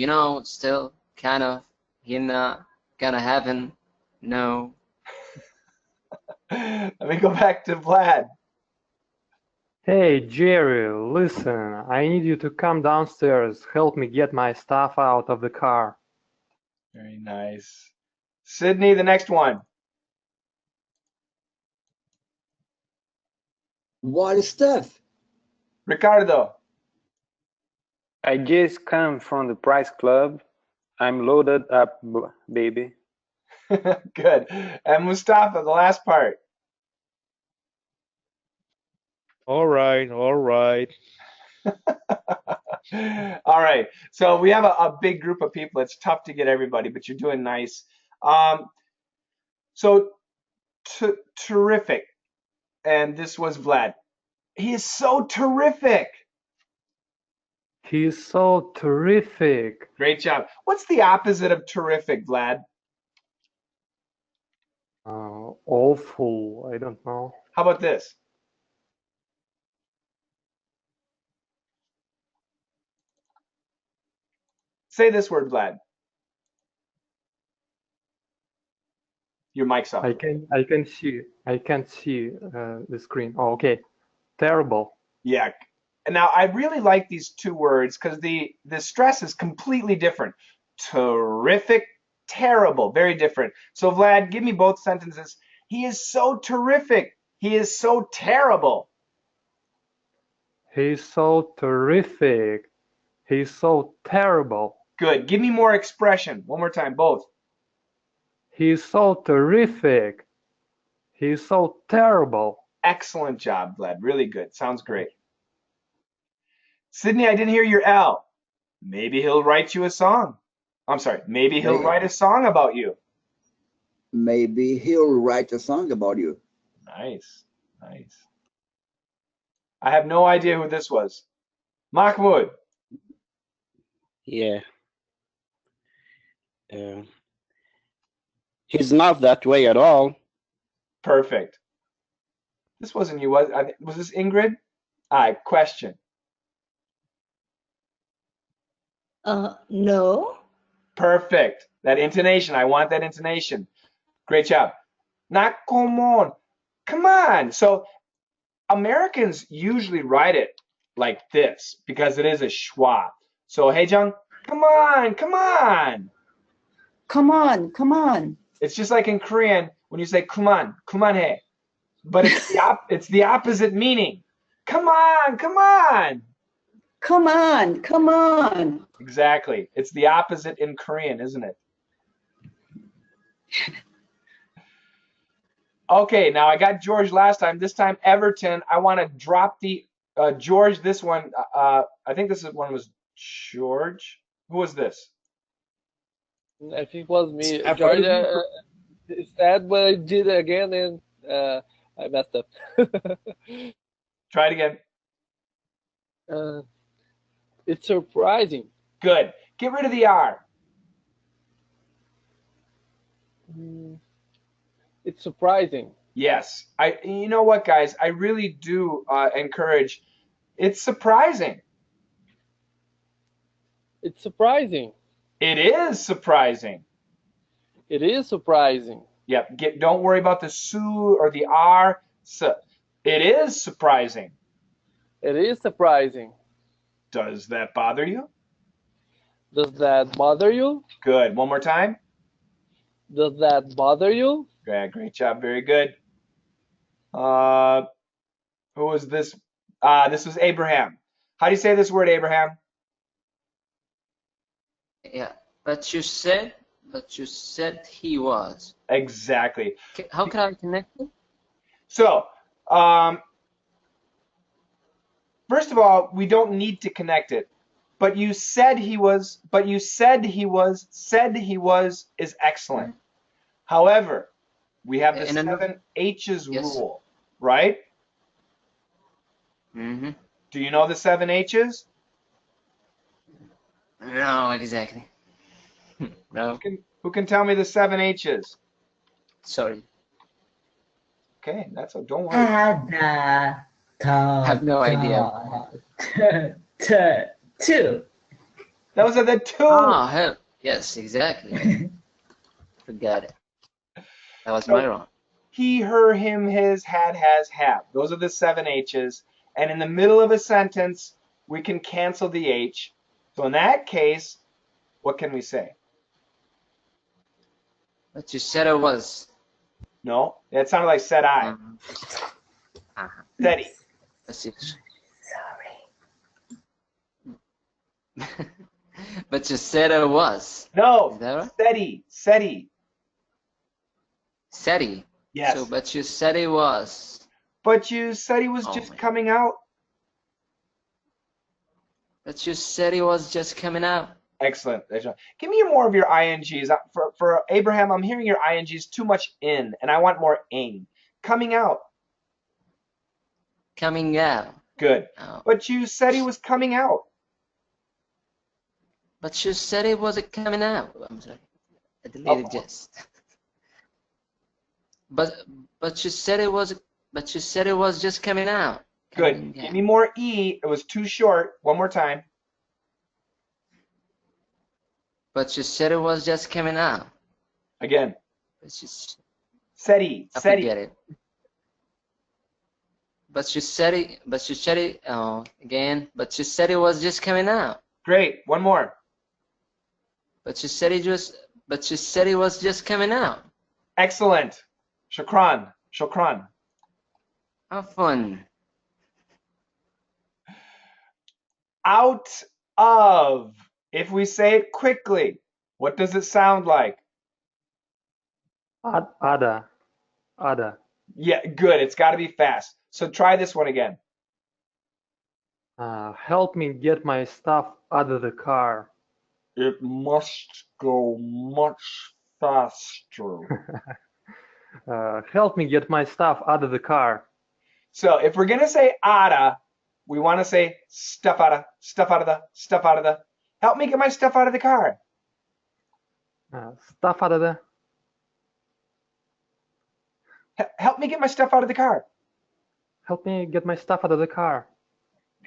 still kind of gonna happen. No. Let me go back to Vlad. Hey, Jerry, listen, I need you to come downstairs. Help me get my stuff out of the car. Very nice. Sydney, the next one. What stuff? Ricardo. I just come from the Price Club. I'm loaded up, baby. Good. And Mustafa, the last part. All right. All right. So we have a big group of people. It's tough to get everybody, but you're doing nice. So terrific. And this was Vlad. He is so terrific. He's so terrific. Great job. What's the opposite of terrific, Vlad? Awful. I don't know. How about this? Say this word, Vlad. Your mic's off. I can't see the screen. Oh, okay. Terrible. Yeah. Now I really like these two words because the stress is completely different. Terrific, terrible, very different. So Vlad, give me both sentences. He is so terrific. He is so terrible. He's so terrific. He's so terrible. Good. Give me more expression. One more time, both. He's so terrific. He's so terrible. Excellent job, Vlad. Really good. Sounds great. Sydney, I didn't hear your L. Maybe he'll write you a song. I'm sorry. Maybe he'll write a song about you. Maybe he'll write a song about you. Nice. I have no idea who this was. Mahmoud. Yeah. He's not that way at all. Perfect. This wasn't you, was this Ingrid? Question. No. Perfect. That intonation. I want that intonation. Great job. Not come on. Come on. So Americans usually write it like this because it is a schwa. So Haejung, come on. Come on. It's just like in Korean when you say kuman he. But it's the opposite meaning. Come on. Exactly. It's the opposite in Korean, isn't it? Okay, now I got George last time. This time Everton. I want to drop the George. This one, I think one was George. Who was this? I think it was me. I've heard of Georgia said, but I did it again and I messed up. Try it again. It's surprising. Good. Get rid of the R. It's surprising. Yes. You know what, guys? I really do encourage. It's surprising. It's surprising. It is surprising. It is surprising. Yep. Don't worry about the su or the R. It is surprising. It is surprising. Does that bother you? Does that bother you? Good. One more time. Does that bother you? Yeah, great job. Very good. Who was this? This was Abraham. How do you say this word, Abraham? Yeah, but you said he was. Exactly. How can I connect it? So, first of all, we don't need to connect it. But you said he was, said he was is excellent. However, we have the 7 H's rule, right? Mm-hmm. Do you know the 7 H's? No, not exactly. No. Who can tell me the 7 H's? Sorry. Okay, don't worry. I have no idea. Two. Those are the 2. Oh, hell. Yes, exactly. Forgot it. That was my wrong. He, her, him, his, had, has, have. Those are the 7 H's. And in the middle of a sentence, we can cancel the H. So in that case, what can we say? But you said it was. No, that sounded like said I. Steady. Sorry. But you said it was. No, is that right? steady. SETI. Yes. So, but you said it was. But you said he was just coming out. But you said he was just coming out. Excellent. Give me more of your INGs. For Abraham, I'm hearing your INGs too much in, and I want more ing. Coming out. Coming out. Good. Oh. But you said he was coming out. But you said it wasn't coming out. I'm sorry. I deleted just. But you said it was. But you said it was just coming out. Good. Give me more E. It was too short. One more time. But you said it was just coming out. Again. SETI. I forget it. But you said it. But you said it. Oh, again. But you said it was just coming out. Great. One more. But you said it just. But you said it was just coming out. Excellent. Shukran. Have fun. Out of. If we say it quickly, what does it sound like? Ada. Yeah, good. It's got to be fast. So try this one again. Help me get my stuff out of the car. It must go much faster. Help me get my stuff out of the car. So if we're gonna say outta, we want to say stuff out of the. Help me get my stuff out of the car. Stuff out of the. Help me get my stuff out of the car. Help me get my stuff out of the car.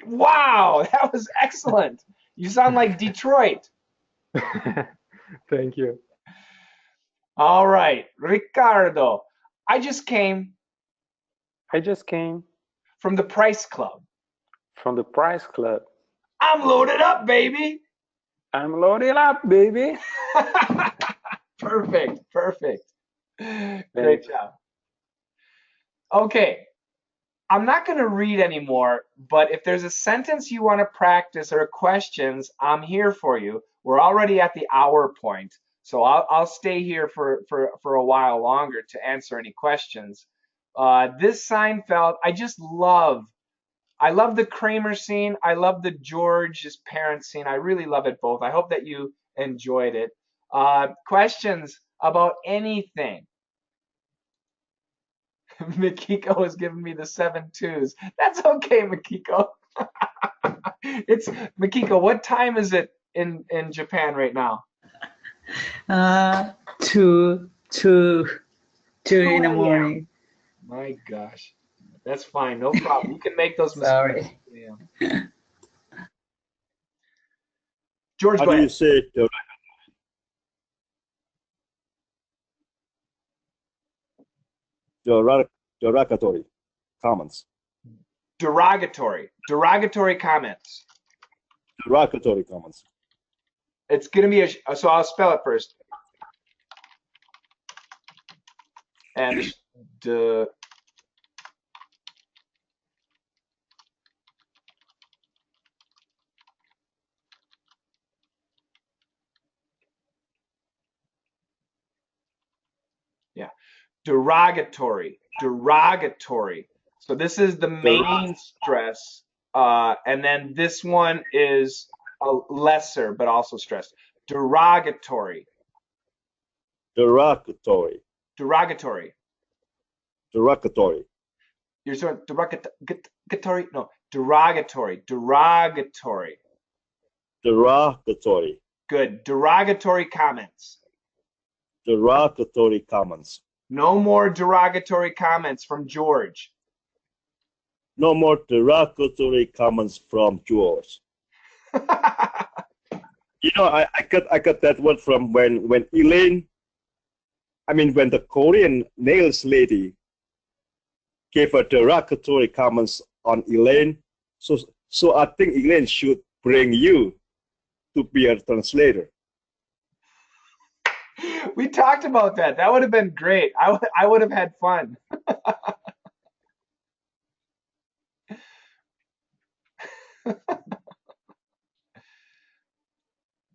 Wow, that was excellent. You sound like Detroit. Thank you. All right, Ricardo. I just came from the Price Club. From the Price Club. I'm loaded up, baby. I'm loaded up, baby. Perfect. Great job. Okay. I'm not going to read anymore, but if there's a sentence you want to practice or questions, I'm here for you. We're already at the hour point. So I'll stay here for a while longer to answer any questions. This Seinfeld, I love the Kramer scene. I love the George's parents scene. I really love it both. I hope that you enjoyed it. Questions about anything? Makiko is giving me the 7-2s. That's okay, Makiko. It's Makiko. What time is it in Japan right now? 2 in the 2 a.m. morning. My gosh, that's fine. No problem. You can make those mistakes. Sorry. Yeah. George, How go do you ahead. say derogatory comments? Derogatory comments. Derogatory comments. It's gonna be so I'll spell it first. And yeah, derogatory. So this is the main stress, and then this one is a lesser but also stressed. Derogatory. You're saying derogatory? No, derogatory. Good. Derogatory comments. No more derogatory comments from George. No more derogatory comments from George. You know, I got that one from when Elaine, when the Korean nails lady gave her derogatory comments on Elaine. So I think Elaine should bring you to be a translator. We talked about that. That would have been great. I would have had fun.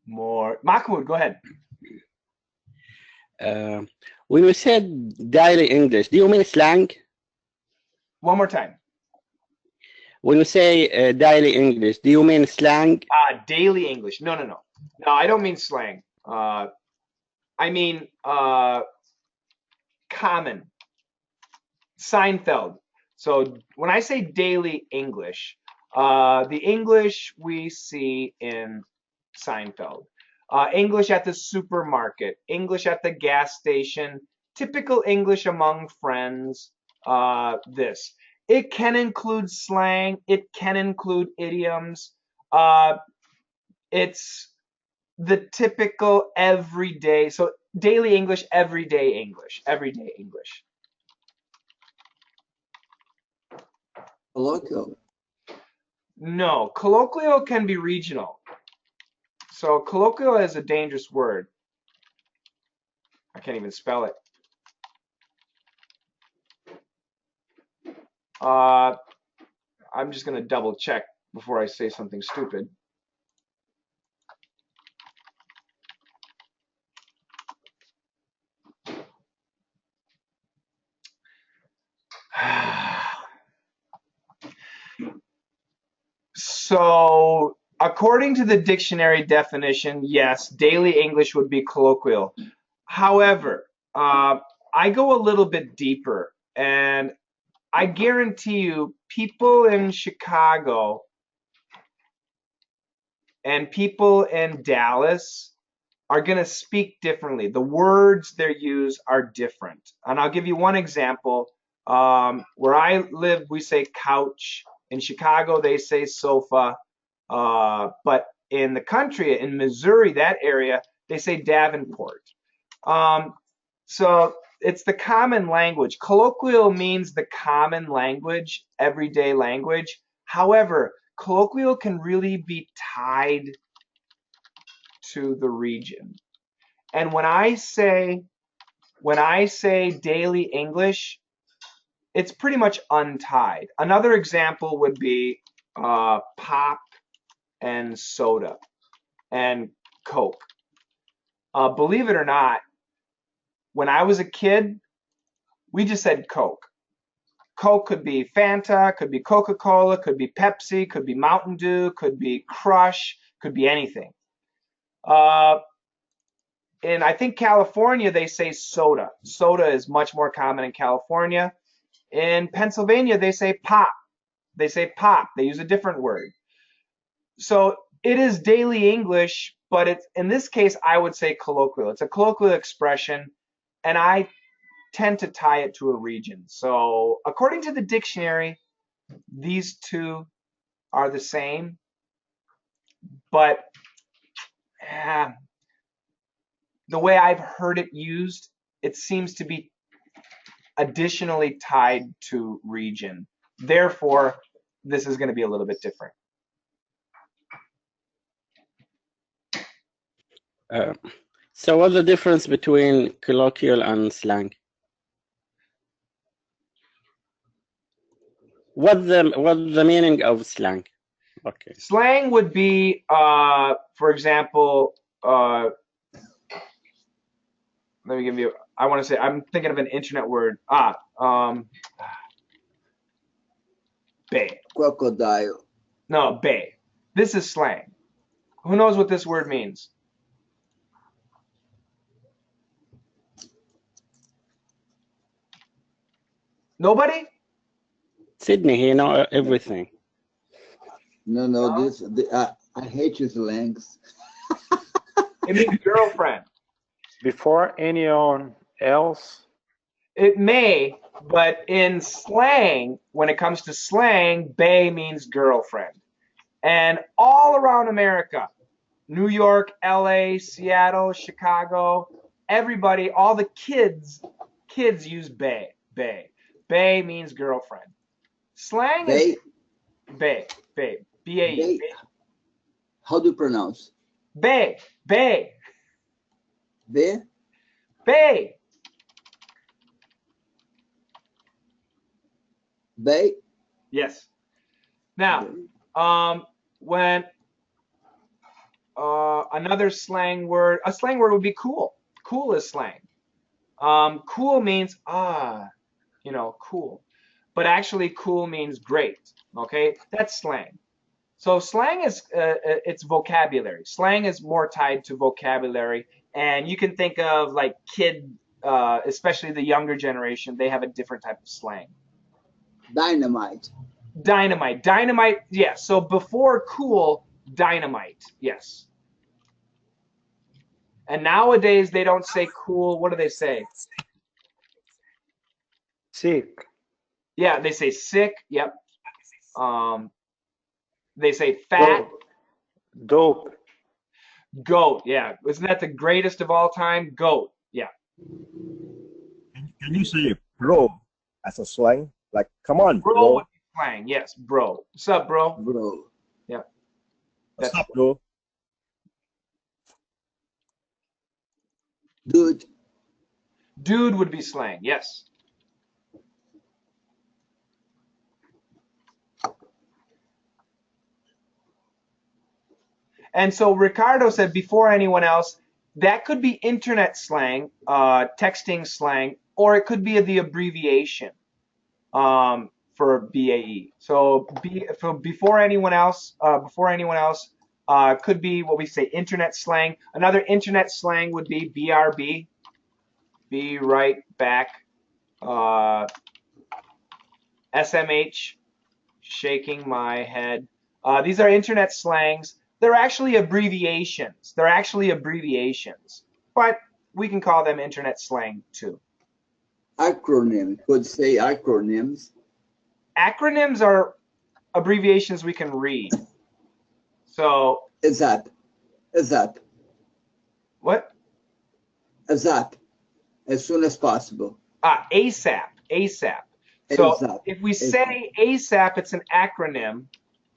More. Mahmoud, go ahead. When you said daily English, do you mean slang? One more time. When you say daily English, do you mean slang? Daily English. No, I don't mean slang. I mean common. Seinfeld. So when I say daily English, the English we see in Seinfeld. English at the supermarket, English at the gas station, typical English among friends, this. It can include slang, it can include idioms. It's the typical everyday, so daily English, everyday English. Colloquial. No, colloquial can be regional. So colloquial is a dangerous word. I can't even spell it. I'm just going to double check before I say something stupid. So, according to the dictionary definition, yes, daily English would be colloquial. However, I go a little bit deeper, and I guarantee you, people in Chicago and people in Dallas are going to speak differently. The words they use are different. And I'll give you one example. Where I live, we say couch. In Chicago, they say sofa. But in the country, in Missouri, that area, they say Davenport. So it's the common language. Colloquial means the common language, everyday language. However, colloquial can really be tied to the region. And when I say daily English, it's pretty much untied. Another example would be pop and soda and Coke. Believe it or not, when I was a kid, we just said Coke. Coke could be Fanta, could be Coca-Cola, could be Pepsi, could be Mountain Dew, could be Crush, could be anything. In I think California, they say soda. Soda is much more common in California. In Pennsylvania, they say pop. They say pop. They use a different word. So it is daily English, but it's, in this case, I would say colloquial. It's a colloquial expression, and I tend to tie it to a region. So according to the dictionary, these two are the same, but the way I've heard it used, it seems to be additionally tied to region. Therefore, this is going to be a little bit different. So what's the difference between colloquial and slang? What's the meaning of slang? Okay. Slang would be, for example, let me give you, I want to say, I'm thinking of an internet word. Bay. Crocodile. No, bay. This is slang. Who knows what this word means? Nobody? Sydney, you know everything. No, I hate your slangs. It means girlfriend. Before anyone else? It may, but in slang, when it comes to slang, bae means girlfriend. And all around America, New York, LA, Seattle, Chicago, everybody, all the kids use bae. Bae means girlfriend. Slang is bae. B-A-E. How do you pronounce? Bae. Bae? Bae. Bae? Yes. Now, when another slang word, a slang word would be cool. Cool is slang. Cool means, cool. But actually cool means great, okay? That's slang. So slang is, it's vocabulary. Slang is more tied to vocabulary. And you can think of like especially the younger generation, they have a different type of slang. Dynamite. Dynamite, yes. So before cool, dynamite, yes. And nowadays they don't say cool. What do they say? Sick. Yeah, they say sick. Yep. They say fat. Dope. Goat. Yeah. Isn't that the greatest of all time? Goat. Yeah. Can you say bro as a slang? Like, come on, bro. bro. Would be slang. Yes, bro. What's up, bro? Bro. Yep. What's up, bro? Dude. Dude would be slang. Yes. And so Ricardo said before anyone else, that could be internet slang, texting slang, or it could be the abbreviation for BAE. So before anyone else, could be what we say internet slang. Another internet slang would be BRB. Be right back. SMH, shaking my head. These are internet slangs. They're actually abbreviations. But we can call them internet slang too. Acronym. Could say acronyms. Acronyms are abbreviations we can read. So. ASAP. What? ASAP. As soon as possible. ASAP. So if we say ASAP, it's an acronym.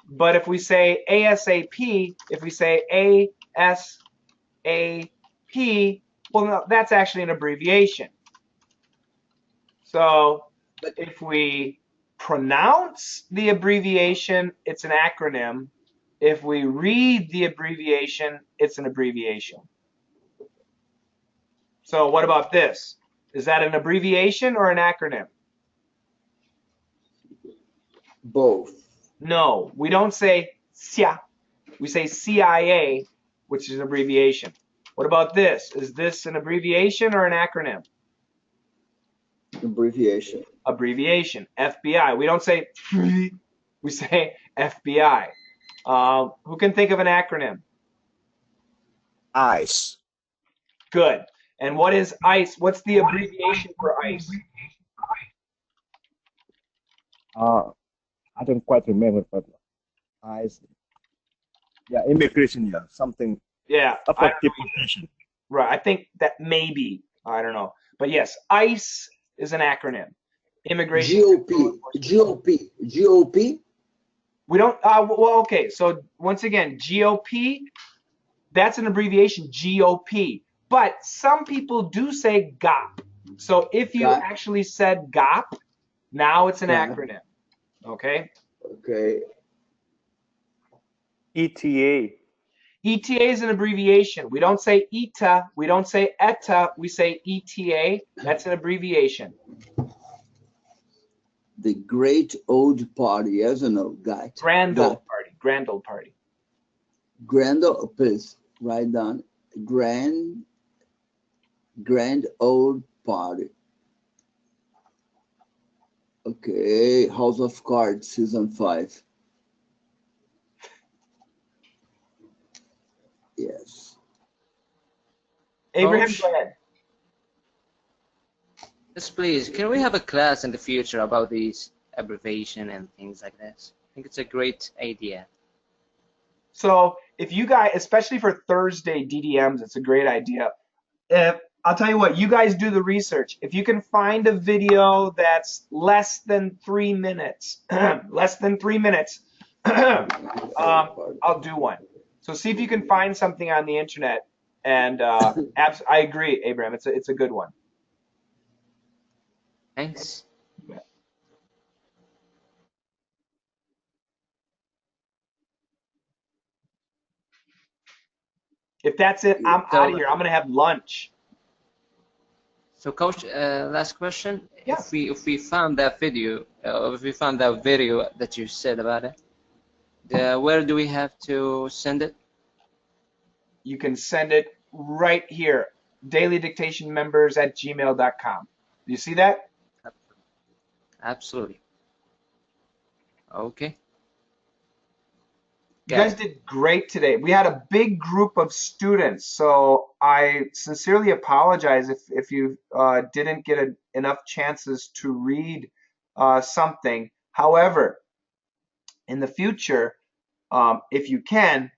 But if we say ASAP, if we say ASAP, well, no, that's actually an abbreviation. So if we pronounce the abbreviation, it's an acronym. If we read the abbreviation, it's an abbreviation. So what about this? Is that an abbreviation or an acronym? Both. No, we don't say CIA. We say CIA, which is an abbreviation. What about this? Is this an abbreviation or an acronym? Abbreviation. Abbreviation. FBI. We don't say we say FBI. Who can think of an acronym? ICE. Good. And what is ICE? What's the abbreviation for ICE? I don't quite remember, but ICE. Yeah, immigration. Yeah, something. Yeah. Affective deportation. Right. I think that maybe. I don't know. But yes, ICE is an acronym. Immigration. GOP. We don't. Well, okay. So once again, GOP. That's an abbreviation, GOP. But some people do say GOP. So if you actually said GOP, now it's an acronym. Okay? Okay. ETA. ETA is an abbreviation. We don't say ETA. We don't say ETA. We say ETA. That's an abbreviation. The Great Old Party, yes or no, guy? Grand Old Party. Grand Old Party. Grand Old, please write down. Grand Old Party. Okay, House of Cards, season 5. Yes. Abraham, Coach? go ahead. Yes, please. Can we have a class in the future about these abbreviation and things like this? I think it's a great idea. So if you guys, especially for Thursday DDMs, it's a great idea. I'll tell you what, you guys do the research. If you can find a video that's less than 3 minutes, less than 3 minutes, I'll do one. So see if you can find something on the internet. And I agree, Abraham. It's a good one. Thanks. If that's it, I'm out of here. I'm gonna have lunch. So, Coach, last question. Yeah. If we found that video, that you said about it, where do we have to send it? You can send it right here, dailydictationmembers@gmail.com. Do you see that? Absolutely. Okay. You guys did great today. We had a big group of students, so I sincerely apologize if you didn't get enough chances to read something. However, in the future, if you can,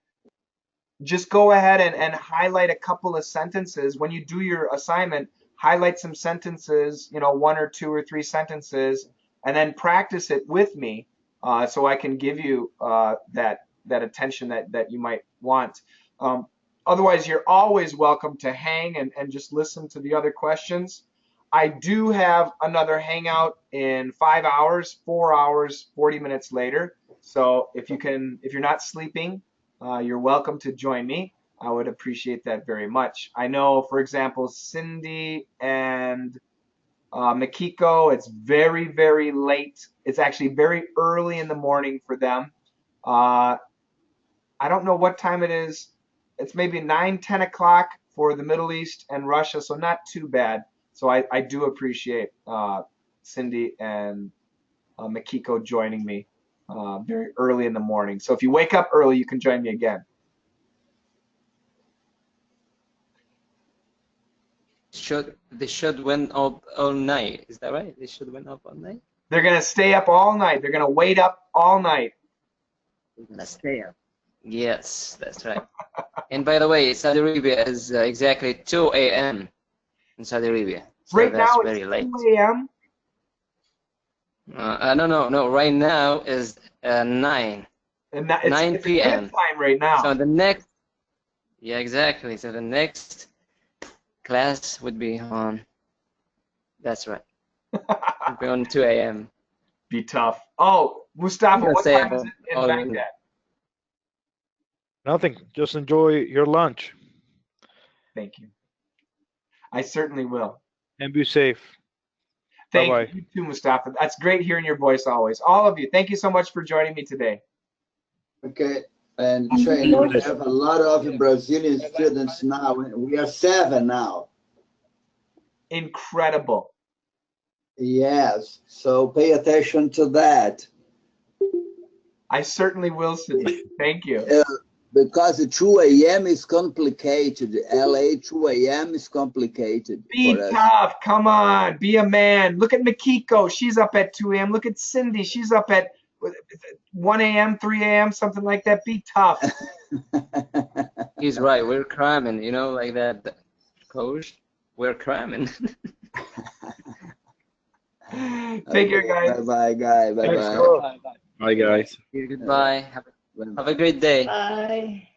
just go ahead and highlight a couple of sentences. When you do your assignment, highlight some sentences, 1 or 2 or 3 sentences, and then practice it with me so I can give you that attention that you might want. Otherwise, you're always welcome to hang and just listen to the other questions. I do have another hangout in 5 hours, 4 hours, 40 minutes later. So if you're not sleeping, you're welcome to join me. I would appreciate that very much. I know, for example, Cindy and Makiko, it's very, very late. It's actually very early in the morning for them. I don't know what time it is. It's maybe 9, 10 o'clock for the Middle East and Russia, so not too bad. So I do appreciate Cindy and Makiko joining me very early in the morning. So if you wake up early, you can join me again. They should went up all night. Is that right? They should went up all night? They're going to stay up all night. They're going to wait up all night. They're going to stay up. Yes, that's right. And by the way, Saudi Arabia is exactly 2 a.m. in Saudi Arabia. So Right that's now very it's late. 2 a.m.? No. Right now is 9. And it's 9 p.m. time right now. So the next, yeah, exactly. So the next class would be on. That's right. Would be on 2 a.m. Be tough. Oh, Mustafa, what time is it in Baghdad? Nothing. Just enjoy your lunch. Thank you. I certainly will. And be safe. Thank Bye-bye. you too, Mustafa. That's great hearing your voice always. All of you, thank you so much for joining me today. Okay. And Shane, we have a lot of Brazilian students now. We are 7 now. Incredible. Yes. So pay attention to that. I certainly will, Cindy. Thank you. Because 2 a.m. is complicated. LA 2 a.m. is complicated Be for us. tough. Come on. Be a man. Look at Makiko. She's up at 2 a.m. Look at Cindy. She's up at 1 a.m., 3 a.m., something like that. Be tough. He's right. We're cramming, you know, like that, coach. We're cramming. Take care, guys. Bye-bye, guys. Bye-bye. Bye, guys. Goodbye. Have a great day. Bye.